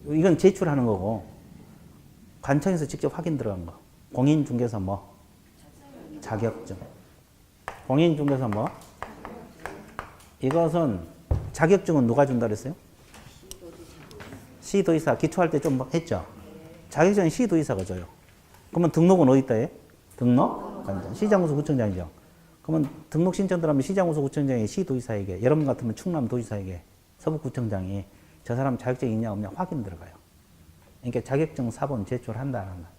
[SPEAKER 1] 이건 제출하는 거고 관청에서 직접 확인 들어간 거. 공인중개사 뭐? 자격증. 공인중개사 뭐? 이것은 자격증은 누가 준다 그랬어요? 시도의사. 기초할 때 좀 했죠? 자격증은 시도의사가 줘요. 그러면 등록은 어디다 해? 등록관청. 시장구수 구청장이죠. 그러면 등록 신청 들어가면 시장구수 구청장이 시도의사에게, 여러분 같으면 충남도지사에게, 서북구청장이 저 사람 자격증이 있냐 없냐 확인 들어가요. 그러니까 자격증 사본 제출한다 안 한다?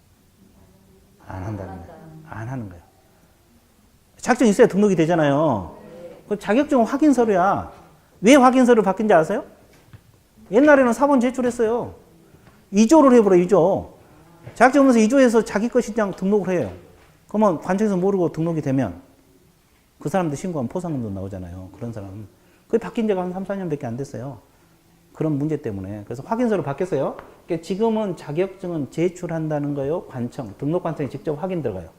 [SPEAKER 1] 안 한다는 거예요. 안 하는 거예요. 자격증 있어야 등록이 되잖아요. 그 자격증은 확인 서류야. 왜 확인 서류 바뀐지 아세요? 옛날에는 사본 제출했어요. 2조를 해버려, 2조. 자격증 없면서 2조에서 자기 것이 그냥 등록을 해요. 그러면 관청에서 모르고 등록이 되면 그 사람들 신고하면 포상금도 나오잖아요. 그런 사람. 그게 바뀐 지가 한 3, 4년밖에 안 됐어요. 그런 문제 때문에. 그래서 확인서로 바뀌었어요. 그러니까 지금은 자격증은 제출한다는 거요. 관청, 등록관청에 직접 확인 들어가요.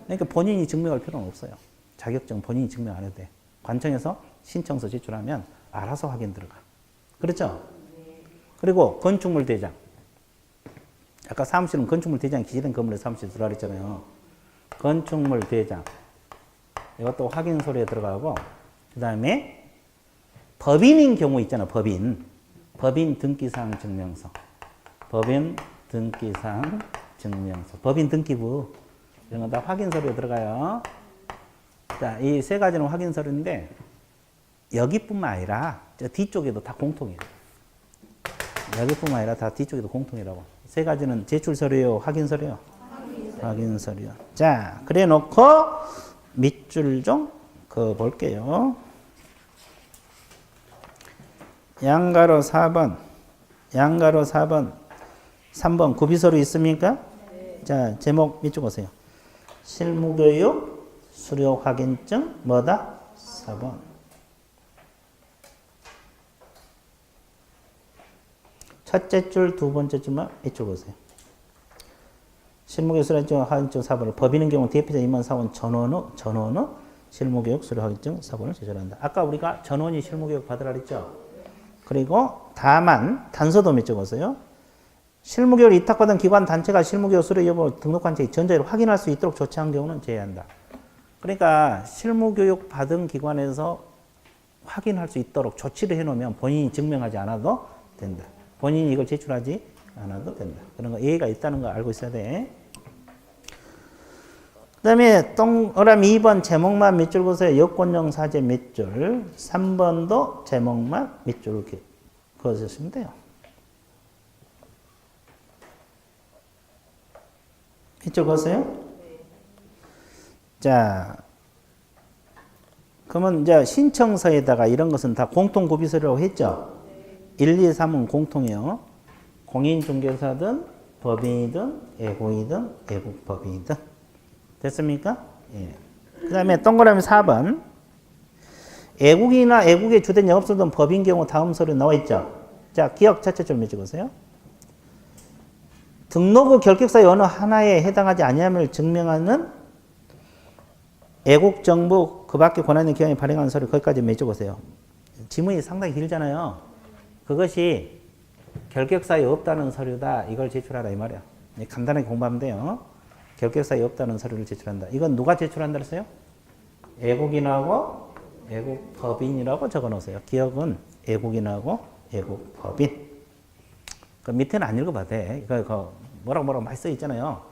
[SPEAKER 1] 그러니까 본인이 증명할 필요는 없어요. 자격증 본인이 증명 안 해도 돼. 관청에서 신청서 제출하면 알아서 확인 들어가. 그렇죠? 그리고 건축물 대장. 아까 사무실은 건축물 대장이 기재된 건물에 사무실 들어가 있잖아요. 건축물 대장. 이것도 확인 서류에 들어가고, 그 다음에 법인인 경우 있잖아, 법인. 법인 등기사항 증명서. 법인 등기사항 증명서. 법인 등기부. 이런 건 다 확인 서류에 들어가요. 자, 이 3가지는 확인 서류인데, 여기뿐만 아니라 저 뒤쪽에도 다 공통이에요. 여기뿐만 아니라 다 뒤쪽에도 공통이라고. 세 가지는 제출 서류요, 확인 서류요. 확인 서류요. 자, 그래 놓고 밑줄 좀 그어 볼게요. 양가로 4번. 양가로 4번. 3번 구비서류 있습니까? 네. 자, 제목 밑줄 보세요. 실무교육 수료 확인증 뭐다? 4번. 첫째 줄, 두 번째 줄만 이쪽 보세요. 실무교육 수료 확인증 4번을 법인의 경우 대표자 임원 사원 전원의 실무교육 수료 확인증 4번을 제출한다. 아까 우리가 전원이 실무교육 받으라 그랬죠? 그리고 다만 단서도 밑줄 보세요. 실무교육을 위탁받은 기관 단체가 실무교육 수료 여부 등록관청이 전자로 확인할 수 있도록 조치한 경우는 제외한다. 그러니까 실무교육 받은 기관에서 확인할 수 있도록 조치를 해놓으면 본인이 증명하지 않아도 된다. 본인이 이걸 제출하지 않아도 된다. 그런 거 예의가 있다는 거 알고 있어야 돼. 그 다음에 동그라미 2번 제목만 밑줄 보세요. 여권용 사제 밑줄. 3번도 제목만 밑줄 이렇게 그어주시면 돼요. 밑줄 그었어요? 자, 그러면 이제 신청서에다가 이런 것은 다 공통구비서류라고 했죠? 1, 2, 3은 공통이요. 공인중개사든 법인이든 애국이든 애국법인이든. 됐습니까? 예. 그 다음에 동그라미 4번. 애국이나 애국의 주된 영업소든 법인 경우 다음 서류 나와 있죠? 자, 기억 첫째 줄 밑줄 보세요. 등록 후 결격사의 어느 하나에 해당하지 아니함을 증명하는 애국정부 그 밖에 권한있는 기관이 발행한 서류 거기까지 밑줄 보세요. 지문이 상당히 길잖아요. 그것이 결격사에 없다는 서류다. 이걸 제출하라 이 말이야. 간단하게 공부하면 돼요. 결격사에 없다는 서류를 제출한다. 이건 누가 제출한다 그랬어요? 애국인하고 애국법인이라고 적어놓으세요. 기억은 애국인하고 애국법인. 그 밑에는 안 읽어봐도 돼. 이거 뭐라고 많이 써 있잖아요.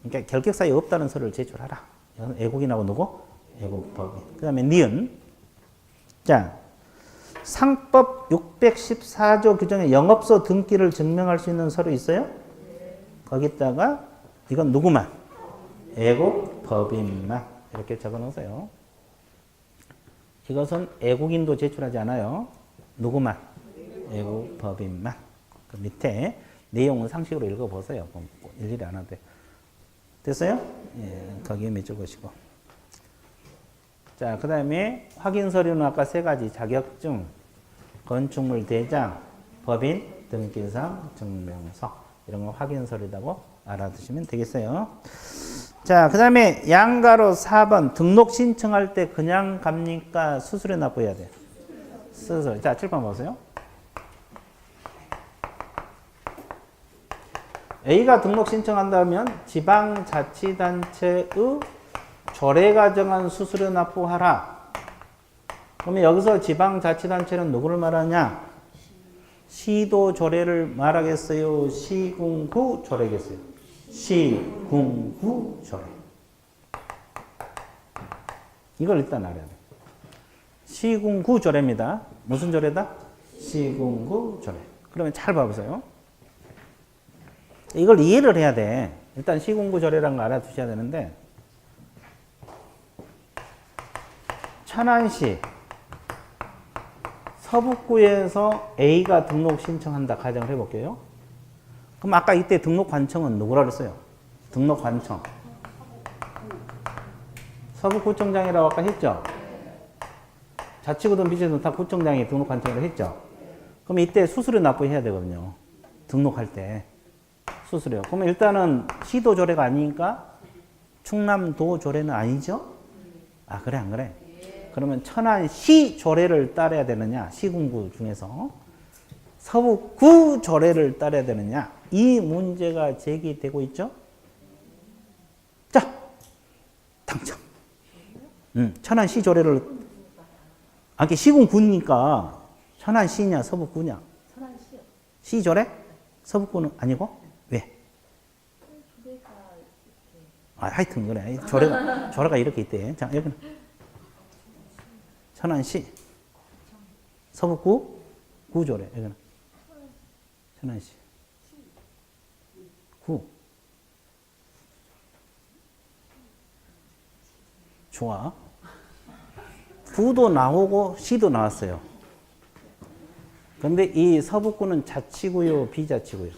[SPEAKER 1] 그러니까 결격사에 없다는 서류를 제출하라. 이건 애국인하고 누구? 애국법인. 그 다음에 니은. 자, 상법 614조 규정에 영업소 등기를 증명할 수 있는 서류 있어요? 거기다가 이건 누구만? 애국법인만. 이렇게 적어놓으세요. 이것은 애국인도 제출하지 않아요. 누구만? 애국법인만. 그 밑에 내용은 상식으로 읽어보세요. 일일이 안 하되. 됐어요? 예, 거기에 밑줄 보시고. 자, 그 다음에 확인 서류는 아까 세 가지. 자격증, 건축물 대장, 법인, 등기상, 증명서. 이런 거 확인 서류라고 알아두시면 되겠어요. 자, 그 다음에 양가로 4번. 등록 신청할 때 그냥 갑니까? 수수료 납부해야 돼요. 수수료. 자, 칠판 보세요. A가 등록 신청한다면 지방자치단체의 조례가 정한 수수료 납부하라. 그러면 여기서 지방자치단체는 누구를 말하냐? 시도 조례를 말하겠어요? 시군구 조례겠어요? 시군구 조례. 이걸 일단 알아야 돼요. 시군구 조례입니다. 무슨 조례다? 시군구 조례. 그러면 잘 봐보세요. 이걸 이해를 해야 돼. 일단 시군구 조례라는 걸 알아두셔야 되는데, 천안시 서북구에서 A가 등록 신청한다 가정을 해볼게요. 그럼 아까 이때 등록관청은 누구라 그랬어요? 등록관청. 서북구청장이라고 아까 했죠? 자치구든 비지구든 다 구청장이 등록관청이라고 했죠? 그럼 이때 수수료 납부해야 되거든요. 등록할 때. 수수료. 그러면 일단은 시도 조례가 아니니까 충남도 조례는 아니죠? 아, 그래, 안 그래? 그러면 천안시 조례를 따라야 되느냐? 시군구 중에서. 서북구 조례를 따라야 되느냐? 이 문제가 제기되고 있죠? 자, 당첨. 천안시 조례를, 아니, 시군구니까 천안시냐, 서북구냐? 천안시요. 시 조례? 서북구는 아니고? 왜? 아, 하여튼 그래. 조례가 이렇게 있대. 자, 여기는 천안시. 서북구 구조래. 여기는 천안시 구. 좋아. 구도 나오고 시도 나왔어요. 근데 이 서북구는 자치구요, 비자치구요?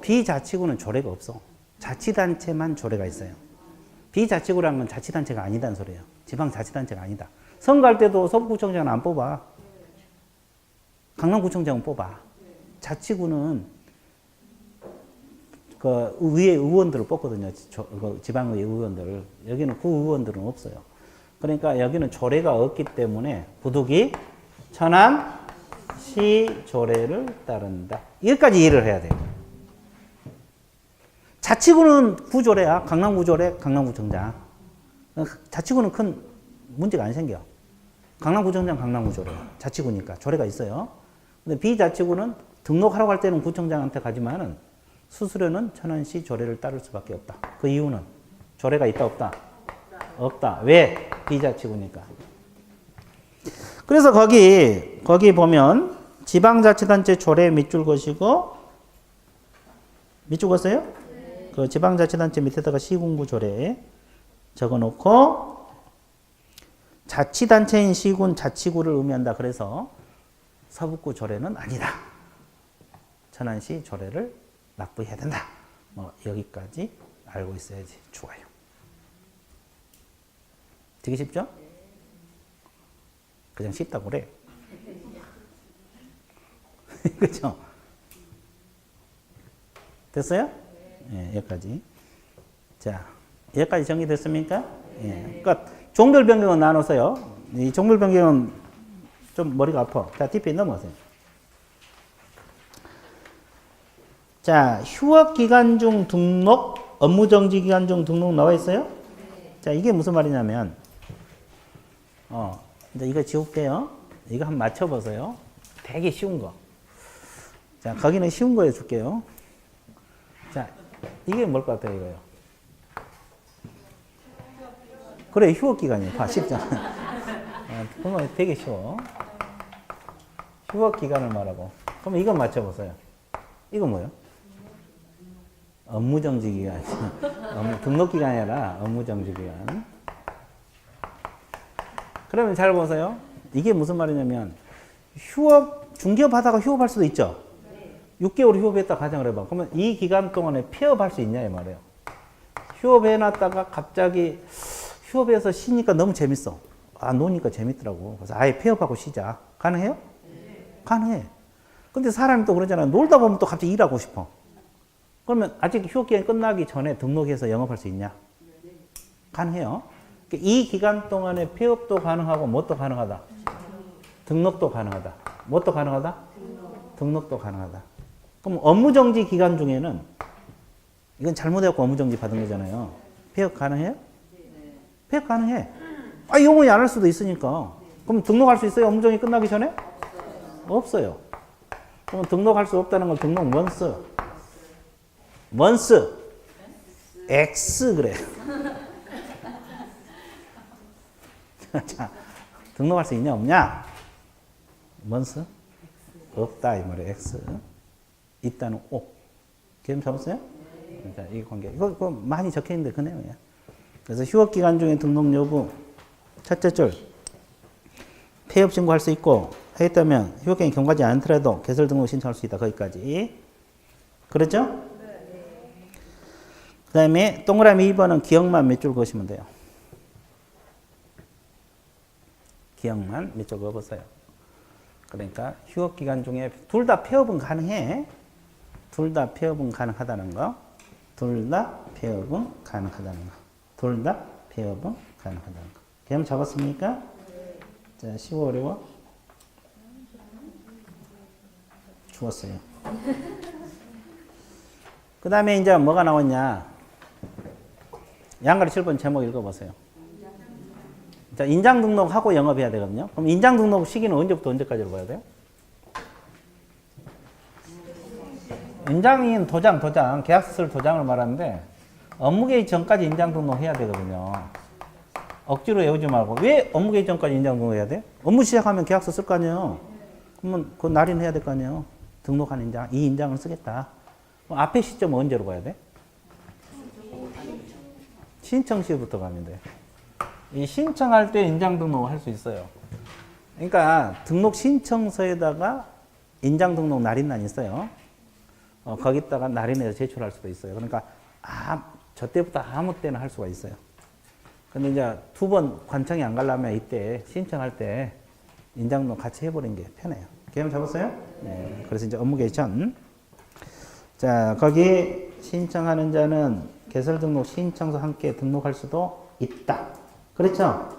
[SPEAKER 1] 비자치구는 조례가 없어. 자치단체만 조례가 있어요. 비자치구라는 건 자치단체가 아니다는 소리예요. 지방자치단체가 아니다. 선거할 때도 서북구청장은 안 뽑아. 강남구청장은 뽑아. 자치구는 그 의회 의원들을 뽑거든요. 지방의 의원들을. 여기는 구의원들은 없어요. 그러니까 여기는 조례가 없기 때문에 부득이 천안시 조례를 따른다. 여기까지 이해를 해야 돼요. 자치구는 구조례야. 강남구조례, 강남구청장. 자치구는 큰 문제가 안 생겨. 강남구청장, 강남구조례. 자치구니까 조례가 있어요. 근데 비자치구는 등록하라고 할 때는 구청장한테 가지만은 수수료는 천안시 조례를 따를 수밖에 없다. 그 이유는 조례가 있다 없다? 없다. 왜? 비자치구니까. 그래서 거기 보면 지방자치단체 조례 밑줄 것이고 밑줄 것어요? 네. 그 지방자치단체 밑에다가 시군구 조례 적어놓고 자치단체인 시군 자치구를 의미한다. 그래서 서북구 조례는 아니다. 천안시 조례를 납부해야 된다. 뭐 여기까지 알고 있어야지 좋아요. 되게 쉽죠? 그냥 쉽다고 그래. 그렇죠? 됐어요? 예, 여기까지. 자, 여기까지 정리됐습니까? 예. 그러니까 종별 변경은 나눠서요. 이 종별 변경은 좀 머리가 아파. 자, DP 넘어가세요. 자, 휴업 기간 중 등록, 업무 정지 기간 중 등록 나와 있어요? 자, 이게 무슨 말이냐면, 이제 이거 지울게요. 이거 한번 맞춰보세요. 되게 쉬운 거. 자, 거기는 쉬운 거 해줄게요. 자, 이게 뭘 것 같아요, 이거요? 그래, 휴업 기간이에요. 봐, 쉽잖아. 그러면 되게 쉬워. 휴업 기간을 말하고. 그러면 이거 맞춰보세요. 이건 뭐예요? 업무정지 기간. 등록 기간이 아니라 업무정지 기간. 그러면 잘 보세요. 이게 무슨 말이냐면, 중개업 하다가 휴업할 수도 있죠? 6개월 휴업했다 가정을 해봐. 그러면 이 기간 동안에 폐업할 수 있냐, 이 말이에요. 휴업해놨다가 갑자기 휴업해서 쉬니까 너무 재밌어. 노니까 재밌더라고. 그래서 아예 폐업하고 쉬자. 가능해요? 가능해. 근데 사람이 또 그러잖아. 놀다 보면 또 갑자기 일하고 싶어. 그러면 아직 휴업기간이 끝나기 전에 등록해서 영업할 수 있냐? 가능해요. 이 기간 동안에 폐업도 가능하고 뭣도 가능하다? 등록도 가능하다. 뭣도 가능하다? 등록도 가능하다. 그럼 업무정지 기간 중에는 이건 잘못해갖고 업무정지 받은 거잖아요. 폐업 가능해요? 폐업 가능해. 영원히 안 할 수도 있으니까. 그럼 등록할 수 있어요? 업무정지 끝나기 전에? 없어요. 그럼 등록할 수 없다는 건 등록 먼스 X 그래. 자, 등록할 수 있냐 없냐? 먼스 없다 이 말이에요. X 있다는 O. 개념 잡았어요? 자, 이 관계. 이거 많이 적혀 있는데 그 내용이야. 그래서 휴업 기간 중에 등록 여부 첫째 줄 폐업 신고할 수 있고 했다면 휴업기간이 경과하지 않더라도 개설 등록 신청할 수 있다. 거기까지. 그렇죠? 그 다음에 동그라미 2번은 기억만 몇 줄 그으시면 돼요. 기억만 몇 줄 그어보세요. 그러니까 휴업기간 중에 둘 다 폐업은 가능해. 둘 다 폐업은 가능하다는 거. 둘 다 폐업은 가능하다는 거. 둘 다 폐업은 가능하다는 거. 개념 잡았습니까? 자, 쉬워 어려워? 죽었어요. 그 다음에 이제 뭐가 나왔냐. 양가리 7번 제목 읽어보세요. 자, 인장 등록하고 영업해야 되거든요. 그럼 인장 등록 시기는 언제부터 언제까지로 봐야 돼요? 인장인 도장, 계약서 쓸 도장을 말하는데 업무 개시 전까지 인장 등록해야 되거든요. 억지로 외우지 말고. 왜 업무 개시 전까지 인장 등록해야 돼? 업무 시작하면 계약서 쓸 거 아니에요. 그러면 그 날인해야 될 거 아니에요. 등록한 인장, 이 인장을 쓰겠다. 그럼 앞에 시점은 언제로 가야 돼? 신청 시부터 가면 돼. 이 신청할 때 인장 등록을 할 수 있어요. 그러니까 등록 신청서에다가 인장 등록 날인란이 있어요. 거기다가 날인해서 제출할 수도 있어요. 그러니까 저 때부터 아무 때나 할 수가 있어요. 근데 이제 두 번 관청에 안 가려면 이때 신청할 때 인장 등록 같이 해버리는 게 편해요. 개념 잡았어요? 네. 그래서 이제 업무 개시. 자, 거기 신청하는 자는 개설 등록 신청서 함께 등록할 수도 있다. 그렇죠?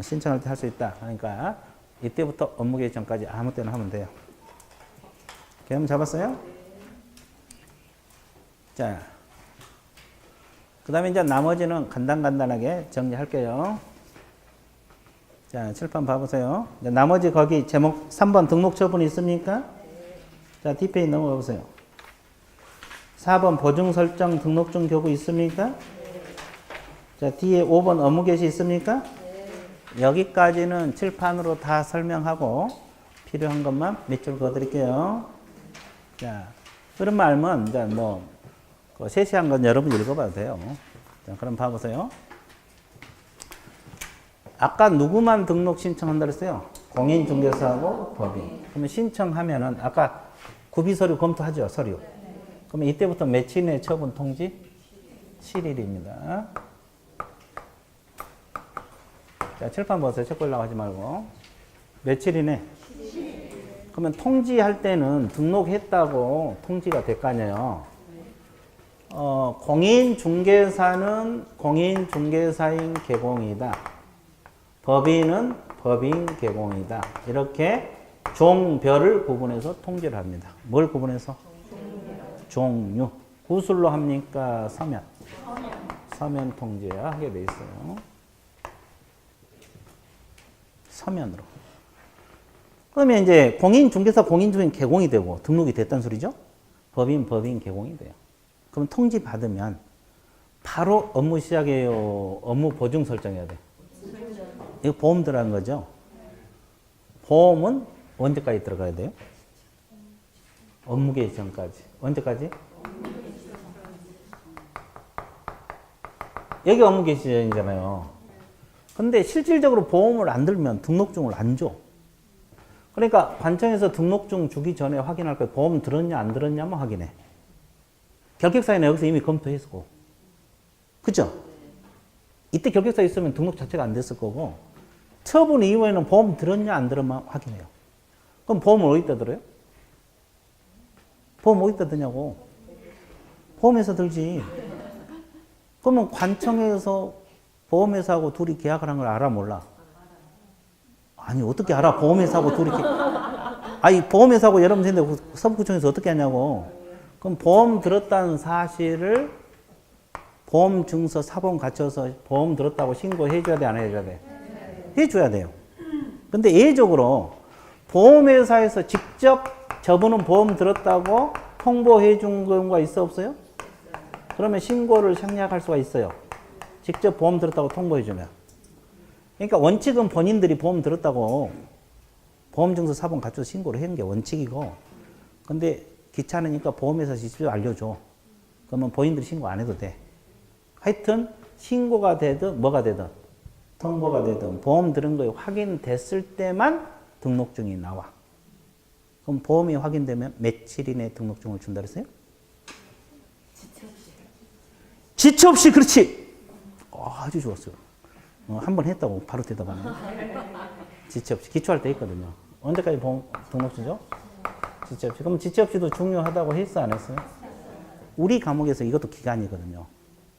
[SPEAKER 1] 신청할 때 할 수 있다. 그러니까 이때부터 업무 개시 전까지 아무 때나 하면 돼요. 개념 잡았어요? 자, 그 다음에 이제 나머지는 간단하게 정리할게요. 자, 칠판 봐보세요. 나머지 거기 제목 3번 등록 처분이 있습니까? 자, 뒷페이지 넘어가 보세요. 4번 보증 설정 등록 중 교부 있습니까? 자, 뒤에 5번 업무 개시 있습니까? 여기까지는 칠판으로 다 설명하고 필요한 것만 몇 줄 그어드릴게요. 자, 그런 말면 이제 세세한 건 여러분 읽어봐도 돼요. 자, 그럼 봐보세요. 아까 누구만 등록 신청한다 그랬어요? 공인중개사하고 법인. 그러면 신청하면은 아까 구비서류 검토하죠, 서류. 그러면 이때부터 며칠 내 처분 통지? 7일입니다. 자, 칠판 보세요. 책 보려고 하지 말고. 며칠이네? 그러면 통지할 때는 등록했다고 통지가 될 거 아니에요. 공인중개사는 공인중개사인 개공이다. 법인은 법인 개공이다. 이렇게 종별을 구분해서 통지를 합니다. 뭘 구분해서? 종류. 구술로 합니까? 서면? 서면 통지해야 하게 돼 있어요. 서면으로. 그러면 이제 공인중개사, 공인중개사 개공이 되고 등록이 됐다는 소리죠? 법인 개공이 돼요. 그럼 통지 받으면 바로 업무 시작해요. 업무 보증 설정해야 돼. 이거 보험 들어간 거죠? 보험은 언제까지 들어가야 돼요? 업무 개시 전까지. 언제까지? 여기 업무 개시 전이잖아요. 근데 실질적으로 보험을 안 들면 등록증을 안 줘. 그러니까 관청에서 등록증 주기 전에 확인할 거예요. 보험 들었냐 안 들었냐만 확인해. 결격사유는 여기서 이미 검토했고. 그죠? 이때 결격사 있으면 등록 자체가 안 됐을 거고, 처분 이후에는 보험 들었냐 안 들었냐 확인해요. 그럼 보험을 어디다 들어요? 보험 어디다 드냐고? 보험회사 들지. 그러면 관청에서 보험회사하고 둘이 계약을 한 걸 알아 몰라? 아니 어떻게 알아? 보험회사하고 둘이 아니 보험회사하고 여러분 했는데 서부구청에서 어떻게 하냐고. 그럼 보험 들었다는 사실을 보험증서 사본 갖춰서 보험 들었다고 신고해 줘야 돼, 안 해줘야 돼? 해줘야 돼요. 근데 예외적으로 보험회사에서 직접 저분은 보험 들었다고 통보해 준 경우가 있어 없어요? 그러면 신고를 생략할 수가 있어요. 직접 보험 들었다고 통보해 주면. 그러니까 원칙은 본인들이 보험 들었다고 보험증서 사본 갖춰서 신고를 하는 게 원칙이고, 근데 귀찮으니까 보험회사 직접 알려줘. 그러면 본인들이 신고 안 해도 돼. 하여튼 신고가 되든 뭐가 되든 통보가 되든 보험 들은 거에 확인됐을 때만 등록증이 나와. 그럼 보험이 확인되면 며칠 이내 등록증을 준다 그랬어요? 지체 없이. 그렇지. 아주 좋았어요. 한 번 했다고 바로 대답하네. 지체 없이. 기초할 때 있거든요. 언제까지 보험 등록주죠? 지체 없이. 그럼 지체 없이도 중요하다고 했어, 안 했어요? 우리 과목에서 이것도 기간이거든요.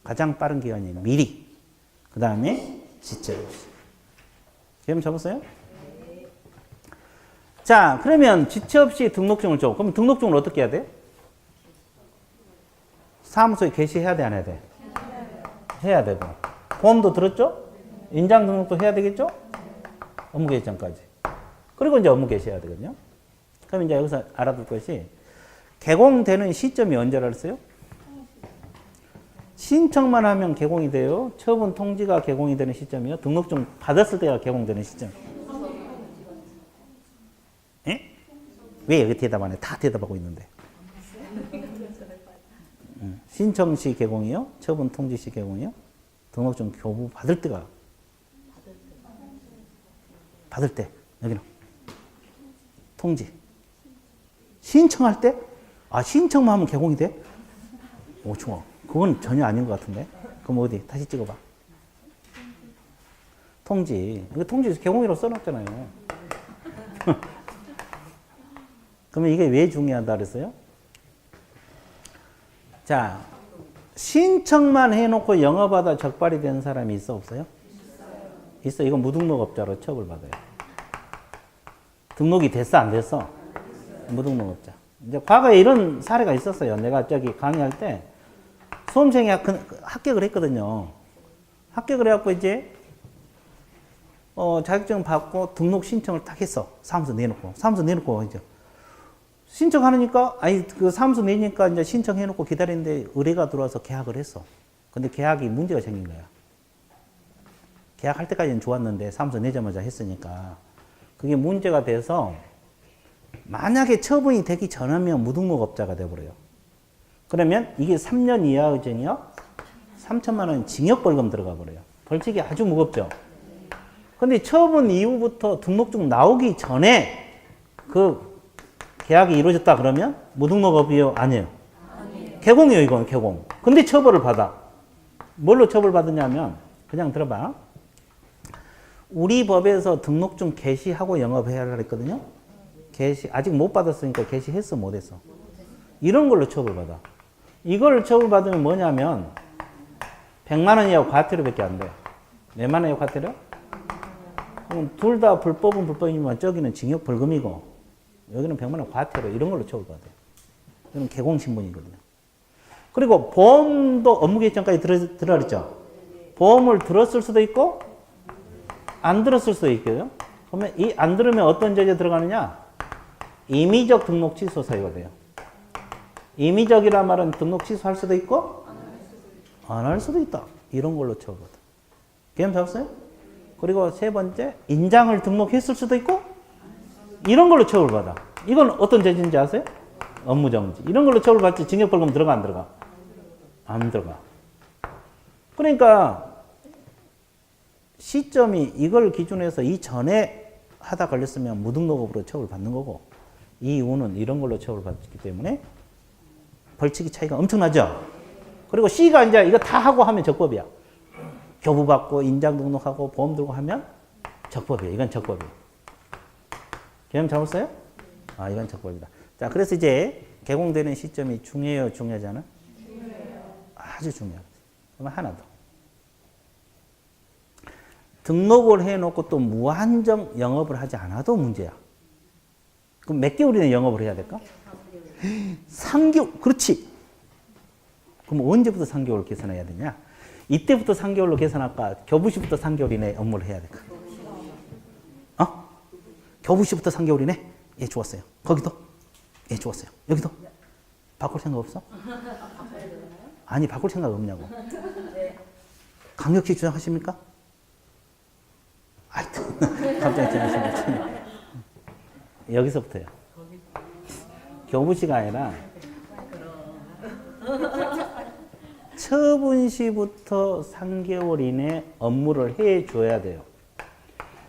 [SPEAKER 1] 가장 빠른 기간이 미리. 그 다음에 지체 없이. 개념 잡았어요? 자, 그러면 지체 없이 등록증을 줘. 그럼 등록증을 어떻게 해야 돼? 사무소에 게시해야 돼, 안 해야 돼? 해야 되고. 보험도 들었죠? 인장 등록도 해야 되겠죠? 업무 개시 전까지. 그리고 이제 업무 개시해야 되거든요. 그럼 이제 여기서 알아둘 것이 개공되는 시점이 언제라 그랬어요? 신청만 하면 개공이 돼요. 처분 통지가 개공이 되는 시점이요. 등록증 받았을 때가 개공되는 시점. 예? 왜 여기 대답 안 해? 다 대답하고 있는데. 신청 시 개공이요? 처분 통지 시 개공이요? 등록증 교부 받을 때가 받을 때 여기는 통지 신청할 때? 아 신청만 하면 개공이 돼? 오 좋아. 그건 전혀 아닌 것 같은데. 그럼 어디? 다시 찍어봐. 통지. 이거 통지 개공이라고 써놨잖아요. 그러면 이게 왜 중요하다 그랬어요? 자, 신청만 해놓고 영업하다 적발이 된 사람이 있어 없어요? 있어. 이건 무등록업자로 처벌받아요. 등록이 됐어 안 됐어? 무등록업자. 이제 과거에 이런 사례가 있었어요. 내가 저기 강의할 때 수험생이 합격을 했거든요. 합격을 해갖고 이제 자격증 받고 등록 신청을 딱 했어. 사무소 내놓고 이제 신청하니까 그 사무소 내니까 이제 신청해놓고 기다리는데 의뢰가 들어와서 계약을 했어. 근데 계약이 문제가 생긴 거야. 계약할 때까지는 좋았는데 사무소 내자마자 했으니까 그게 문제가 돼서 만약에 처분이 되기 전이면 무등록업자가 돼버려요. 그러면 이게 3년 이하의 징역 3천만 원 징역벌금 들어가 버려요. 벌칙이 아주 무겁죠. 근데 처분 이후부터 등록증 나오기 전에 그 계약이 이루어졌다 그러면 무등록업이요? 아니에요. 개공이에요. 이건 개공. 근데 처벌을 받아. 뭘로 처벌받느냐면 그냥 들어봐. 우리 법에서 등록증 개시하고 영업해야 했거든요. 개시 아직 못 받았으니까 개시했어 못했어. 이런 걸로 처벌받아. 이걸 처벌받으면 뭐냐면 100만 원 이하 과태료밖에 안 돼. 몇만 원 이하 과태료? 그럼 둘 다 불법은 불법이지만 저기는 징역 벌금이고 여기는 100만 원 과태료 이런 걸로 처벌받아요. 이건 개공신분이거든요. 그리고 보험도 업무개시전까지 들어갔죠. 보험을 들었을 수도 있고 안 들었을 수도 있고요. 그러면 이 안 들으면 어떤 죄에 들어가느냐? 임의적 등록 취소 사유가 돼요. 임의적이란 말은 등록 취소할 수도 있고 안 할 수도 있다. 이런 걸로 처벌받아. 개념 잡았어요? 그리고 세 번째 인장을 등록했을 수도 있고 이런 걸로 처벌받아. 이건 어떤 죄인지 아세요? 업무정지. 이런 걸로 처벌받지 징역벌금 들어가 안 들어가? 안 들어가. 그러니까 시점이 이걸 기준해서 이전에 하다 걸렸으면 무등록업으로 처벌받는 거고 이후는 이런 걸로 처벌받기 때문에 벌칙이 차이가 엄청나죠. 그리고 C가 이제 이거 다 하고 하면 적법이야. 교부 받고 인장 등록하고 보험 들고 하면 적법이에요. 이건 적법이에요. 개념 잡았어요? 아, 이건 적법이다. 자, 그래서 이제 개공되는 시점이 중요해요, 중요하지 않아? 아주 중요하다. 그러면 하나 더. 등록을 해놓고 또 무한정 영업을 하지 않아도 문제야. 그럼 몇 개월 이내 영업을 해야 될까? 3개월. 그렇지. 그럼 언제부터 3개월 계산해야 되냐? 이때부터 3개월로 계산할까? 교부시부터 3개월 이내 업무를 해야 될까? 교부시부터 3개월 이내? 예, 좋았어요. 거기도? 예, 좋았어요. 여기도? 바꿀 생각 없어? 아니, 바꿀 생각 없냐고. 강력히 주장하십니까? 하여튼, 갑자기 재밌습니다. 여기서부터요. 교부시가 아니라 처분시부터 3개월 이내 업무를 해줘야 돼요.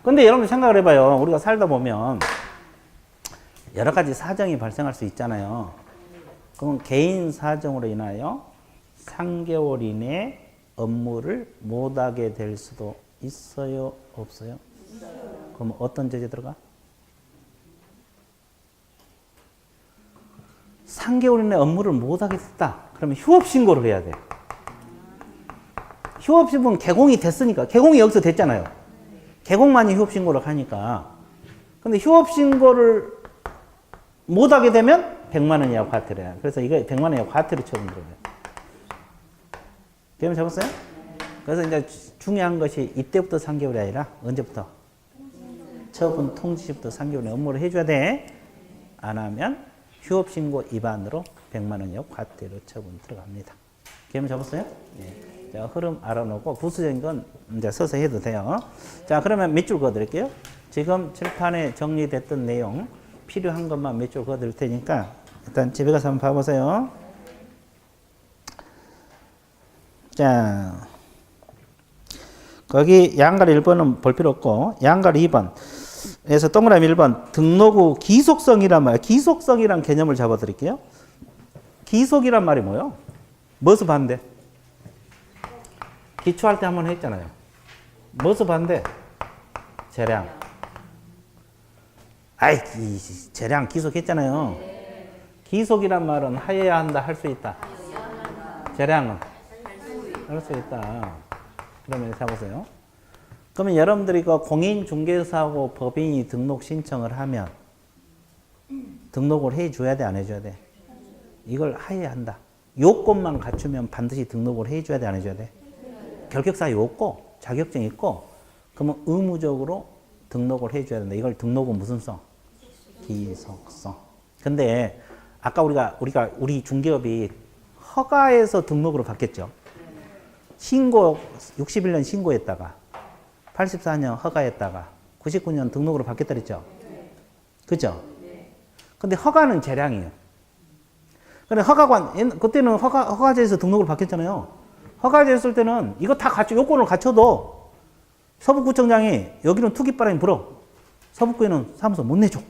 [SPEAKER 1] 근데 여러분 생각을 해봐요. 우리가 살다 보면 여러 가지 사정이 발생할 수 있잖아요. 그럼 개인 사정으로 인하여 3개월 이내 업무를 못하게 될 수도 있어요? 없어요? 그럼 어떤 죄에 들어가? 3개월 이내 업무를 못하게 됐다. 그러면 휴업신고를 해야 돼. 휴업신고는 개공이 됐으니까. 개공이 여기서 됐잖아요. 개공만이 휴업신고를 하니까. 근데 휴업신고를 못하게 되면 100만 원 이하 과태료야. 그래서 이거 100만 원 이하 과태료 처분 들어가요. 개념 잡았어요? 그래서 이제 중요한 것이 이때부터 3개월이 아니라 언제부터? 처분 통지시부터 3개월에 업무를 해줘야 돼. 안 하면 휴업신고 위반으로 100만 원 이하 과태료 처분 들어갑니다. 개념 잡았어요? 예. 자, 흐름 알아놓고 부수적인 건 이제 서서 해도 돼요. 자, 그러면 밑줄 그어드릴게요. 지금 칠판에 정리됐던 내용 필요한 것만 몇 줄 그어드릴 테니까 일단 집에 가서 한번 봐보세요. 자, 거기 양갈 1번은 볼 필요 없고 양갈 2번 에서 동그라미 1번 등록 후 기속성이란 말, 기속성이란 개념을 잡아드릴게요. 기속이란 말이 뭐예요? 무엇을 반대? 기초할 때 한번 했잖아요. 무엇을 반대? 재량. 아이, 재량 기속했잖아요. 기속이란 말은 하여야 한다, 할 수 있다. 재량은 할 수 있다. 그러면 잡으세요. 그러면 여러분들이 그 공인중개사하고 법인이 등록 신청을 하면 등록을 해줘야 돼, 안 해줘야 돼? 이걸 하여야 한다. 요건만 갖추면 반드시 등록을 해줘야 돼, 안 해줘야 돼? 결격사 요건, 자격증 있고, 그러면 의무적으로 등록을 해줘야 된다. 이걸 등록은 무슨 성? 기속성. 근데 아까 우리 중개업이 허가에서 등록으로 바뀌었죠. 신고 61년 신고했다가 84년 허가했다가 99년 등록으로 바뀌었다 그랬죠. 그죠? 근데 허가는 재량이에요. 근데 허가관 그때는 허가제에서 등록으로 바뀌었잖아요. 허가제였을 때는 이거 다 요건을 갖춰도 서북구청장이 여기는 투기바람이 불어. 서북구에는 사무소 못 내줘.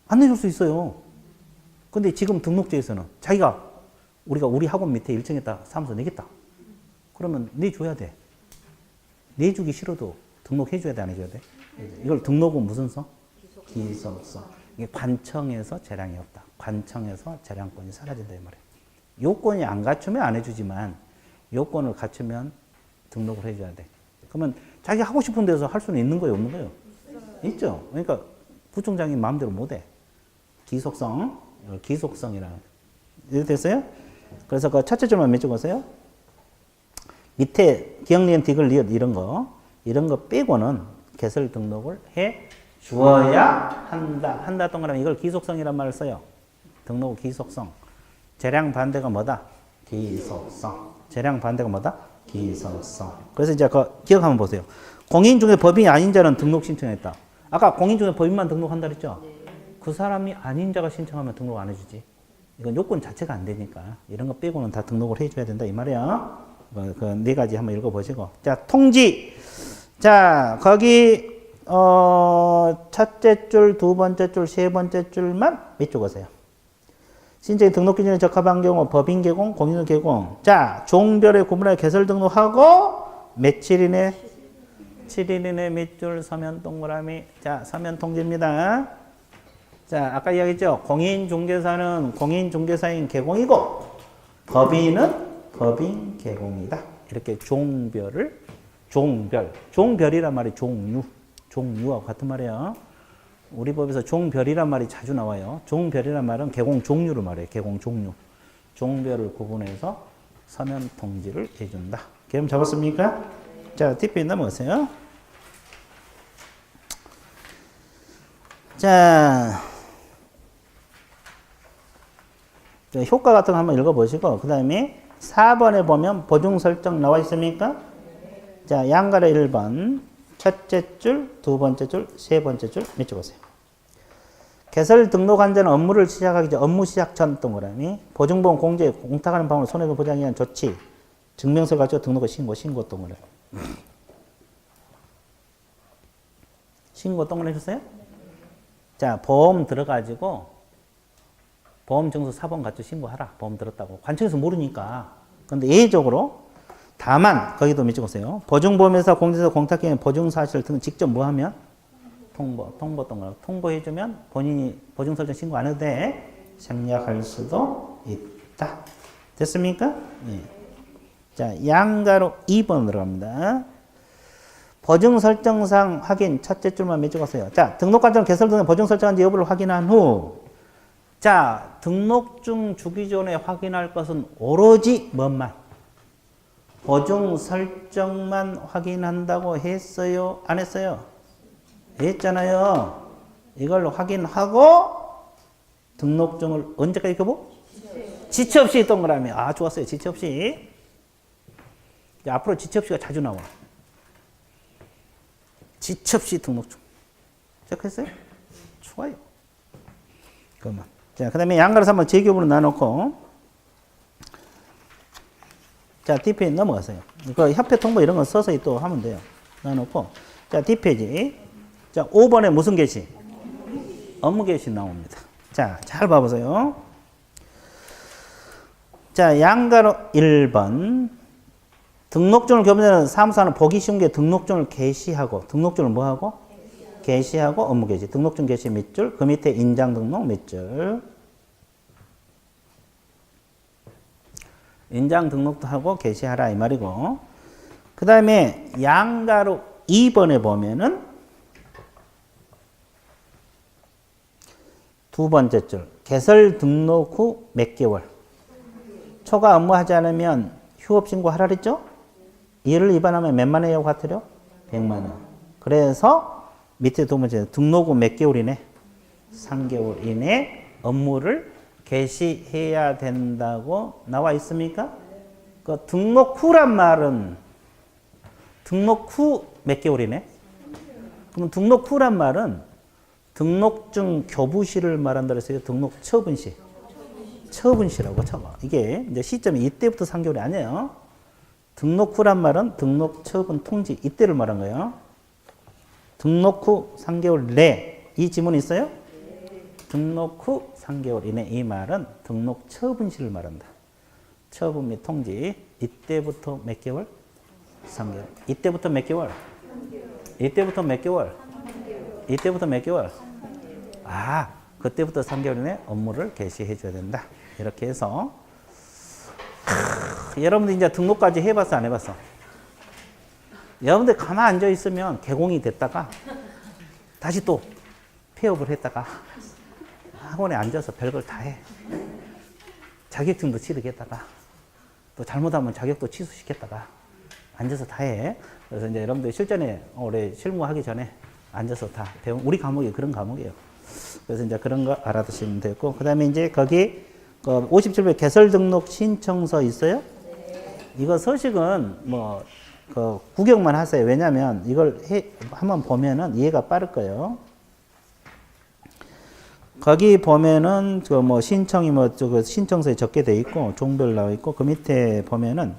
[SPEAKER 1] 안 내줄 수 있어요. 근데 지금 등록제에서는 자기가 우리 학원 밑에 1층에다 사무소 내겠다. 그러면 내줘야 돼. 내주기 싫어도 등록해줘야 돼, 안 해줘야 돼? 이걸 등록은 무슨 성? 기속성. 이게 관청에서 재량이 없다. 관청에서 재량권이 사라진다, 이 말이에요. 요건이 안 갖추면 안 해주지만 요건을 갖추면 등록을 해줘야 돼. 그러면 자기 하고 싶은 데서 할 수는 있는 거예요, 없는 거예요? 있죠. 그러니까 구청장이 마음대로 못 해. 기속성이라는. 이해 됐어요? 그래서 그 첫째 줄만 몇 줄 보세요. 밑에 기억니은 디귿 리을 이런 거 빼고는 개설 등록을 해 주어야 한다. 한다 동그라미 이걸 기속성이란 말을 써요. 등록 기속성. 재량 반대가 뭐다? 기속성. 재량 반대가 뭐다? 기속성. 그래서 이제 그 기억 한번 보세요. 공인 중에 법인이 아닌 자는 등록 신청했다. 아까 공인 중에 법인만 등록한다 그랬죠? 그 사람이 아닌 자가 신청하면 등록 안 해주지. 이건 요건 자체가 안 되니까 이런 거 빼고는 다 등록을 해줘야 된다 이 말이야. 그 네 가지 한번 읽어보시고. 자, 통지. 자, 거기 첫째 줄, 두 번째 줄, 세 번째 줄만 몇 줄 보세요. 신청이 등록 기준에 적합한 경우 법인 개공, 공인중 개공. 자, 종별에 구분하여 개설 등록하고 며칠 이내? 7일 이내 몇 줄 서면 동그라미. 자, 서면 통지입니다. 자, 아까 이야기했죠. 공인중개사는 공인중개사인 개공이고 법인은 법인 개공이다. 이렇게 종별이란 말이 종류와 같은 말이에요. 우리 법에서 종별이란 말이 자주 나와요. 종별이란 말은 개공 종류를 말해요. 개공 종류. 종별을 구분해서 서면 통지를 해준다. 개념 잡았습니까? 자, 뒷페이지 넘어가세요. 자, 효과 같은 거 한번 읽어보시고 그 다음에 4번에 보면 보증 설정 나와 있습니까? 자, 양갈의 1번 첫째 줄, 두 번째 줄, 세 번째 줄 몇 줄 보세요. 개설 등록한 자는 업무를 시작하기 전 업무 시작 전 동그라미 보증보험 공제 공탁하는 방법으로 손해배상 보장하기 위한 조치 증명서를 가지고 등록을 신고 동그라미 신고 동그라미 하셨어요? 자, 보험 들어가지고 보험증서 4번 가지고 신고하라. 보험 들었다고. 관청에서 모르니까. 근데 예외적으로 다만 거기도 몇 줄 보세요. 보증보험회사 공제사 공탁기관 보증사실 등은 직접 뭐 하면? 통보 동그라미. 통보해주면 본인이 보증설정 신고 안 해도 돼. 생략할 수도 있다. 됐습니까? 예. 자, 양가로 2번 들어갑니다. 보증설정상 확인 첫째 줄만 몇 줄 보세요. 자, 등록관청 개설 등의 보증설정한지 여부를 확인한 후 자, 등록증 주기 전에 확인할 것은 오로지 뭐만? 보증 설정만 확인한다고 했어요? 안 했어요? 했잖아요. 이걸 확인하고 등록증을 언제까지 교부? 지체 없이 동그라미. 아, 좋았어요. 지체 없이. 앞으로 지체 없이가 자주 나와. 지체 없이 등록증. 체크했어요? 좋아요. 그만. 자, 그 다음에 양가로 3번 제곱으로 나눠놓고, 자, D페이지 넘어가세요. 그 협회 통보 이런 거 써서 또 하면 돼요. 나눠놓고, 자, D페이지. 자, 5번에 무슨 게시? 업무 게시 나옵니다. 자, 잘 봐보세요. 자, 양가로 1번. 등록증을 교부자는 사무소는 보기 쉬운 게 등록증을 게시하고, 등록증을 뭐 하고? 게시하고 업무 게시. 등록증 게시 몇 줄? 그 밑에 인장 등록 몇 줄? 인장 등록도 하고 게시하라 이 말이고. 그 다음에 양가로 2번에 보면은 두 번째 줄. 개설 등록 후 몇 개월. 초과 업무하지 않으면 휴업 신고하라 그랬죠? 이를 위반하면 몇만 원이라고 같으려? 100만 원. 그래서 밑에 두 번째 등록 후 몇 개월 이내? 3개월 이내 업무를 게시해야 된다고 나와 있습니까? 그 등록 후란 말은 등록 후 몇 개월 이내? 그럼 등록 후란 말은 등록증 교부시를 말한다 그랬어요. 등록 처분시. 처분시라고 처분. 이게 이제 시점이 이때부터 3개월이 아니에요. 등록 후란 말은 등록 처분 통지 이때를 말한 거예요. 등록 후 3개월 내 이 지문이 있어요? 등록 후 3개월 이내 이 말은 등록 처분시를 말한다. 처분 및 통지 이때부터 몇 개월? 3개월. 이때부터 몇 개월? 이때부터 몇 개월? 이때부터 몇 개월? 아, 그때부터 3개월 이내 업무를 개시해 줘야 된다. 이렇게 해서 여러분들 이제 등록까지 해봤어 안 해봤어? 여러분들 가만 앉아 있으면 개공이 됐다가 다시 또 폐업을 했다가 학원에 앉아서 별걸 다 해. 자격증도 치르겠다가 또 잘못하면 자격도 취소시켰다가 앉아서 다 해. 그래서 이제 여러분들 실전에 올해 실무하기 전에 앉아서 다 배운 우리 과목이 그런 과목이에요. 그래서 이제 그런 거 알아두시면 되고, 그 다음에 이제 거기 그 57배 개설 등록 신청서 있어요? 이거 서식은 뭐 그 구경만 하세요. 왜냐면 이걸 한번 보면은 이해가 빠를 거예요. 거기 보면은 그 뭐 신청이 뭐 저 신청서에 적게 돼 있고 종별 나와 있고 그 밑에 보면은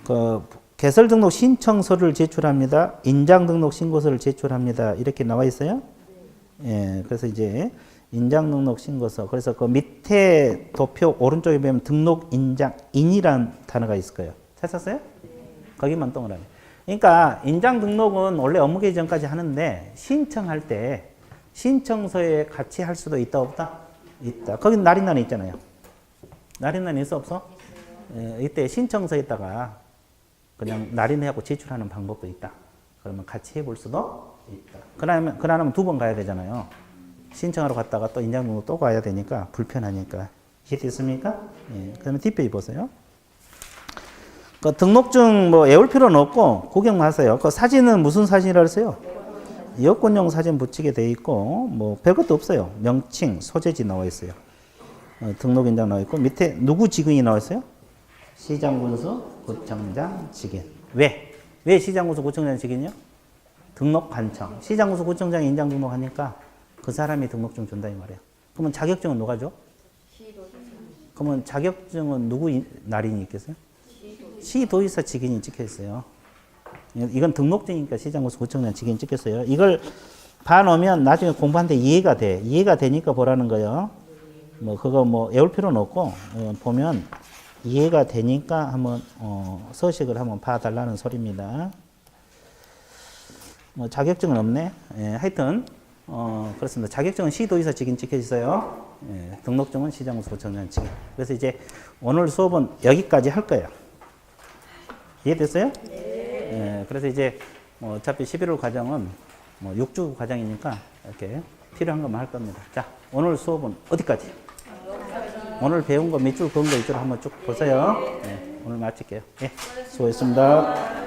[SPEAKER 1] 그 개설 등록 신청서를 제출합니다. 인장 등록 신고서를 제출합니다. 이렇게 나와 있어요. 예, 그래서 이제 인장 등록 신고서. 그래서 그 밑에 도표 오른쪽에 보면 등록 인장 인이란 단어가 있을 거예요. 찾았어요? 거기만 동그라미. 그러니까 인장 등록은 원래 업무 개시 전까지 하는데 신청할 때 신청서에 같이 할 수도 있다 없다? 있다. 거기 날인란이 있잖아요. 날인란이 있어 없어? 예, 이때 신청서에다가 그냥 날인하고 제출하는 방법도 있다. 그러면 같이 해볼 수도 있다. 그러면 두 번 가야 되잖아요. 신청하러 갔다가 또 인장 등록 또 가야 되니까 불편하니까. 이해됐습니까? 예, 그 다음에 뒷페이지 보세요. 그 등록증 뭐 외울 필요는 없고 구경만 하세요. 그 사진은 무슨 사진이라고 했어요? 여권용 사진 붙이게 돼 있고 뭐 별것도 없어요. 명칭, 소재지 나와 있어요. 등록인장 나와 있고 밑에 누구 직원이 나와 있어요? 시장군수 구청장 직인. 왜 시장군수 구청장 직인이요? 등록 관청. 시장군수 구청장이 인장 등록하니까 그 사람이 등록증 준다 이 말이에요. 그러면 자격증은 누가 줘? 그러면 자격증은 누구 날인이 있겠어요? 시도의사 직인이 찍혀 있어요. 이건 등록증이니까 시장군수 구청장 직인이 찍혔어요. 이걸 봐놓으면 나중에 공부하는데 이해가 돼. 이해가 되니까 보라는 거예요. 뭐 그거 뭐 외울 필요는 없고 보면 이해가 되니까 한번 서식을 한번 봐달라는 소리입니다. 뭐 자격증은 없네. 예, 하여튼 그렇습니다. 자격증은 시도의사 직인 찍혀 있어요. 예, 등록증은 시장군수 구청장 직인. 그래서 이제 오늘 수업은 여기까지 할 거예요. 이해됐어요? 네. 예, 그래서 이제 어차피 11월 과정은 뭐 6주 과정이니까 이렇게 필요한 것만 할 겁니다. 자, 오늘 수업은 어디까지? 오늘 배운 거 몇 줄 그은 거 2줄 한번 쭉 보세요. 네, 오늘 마칠게요. 예, 수고했습니다.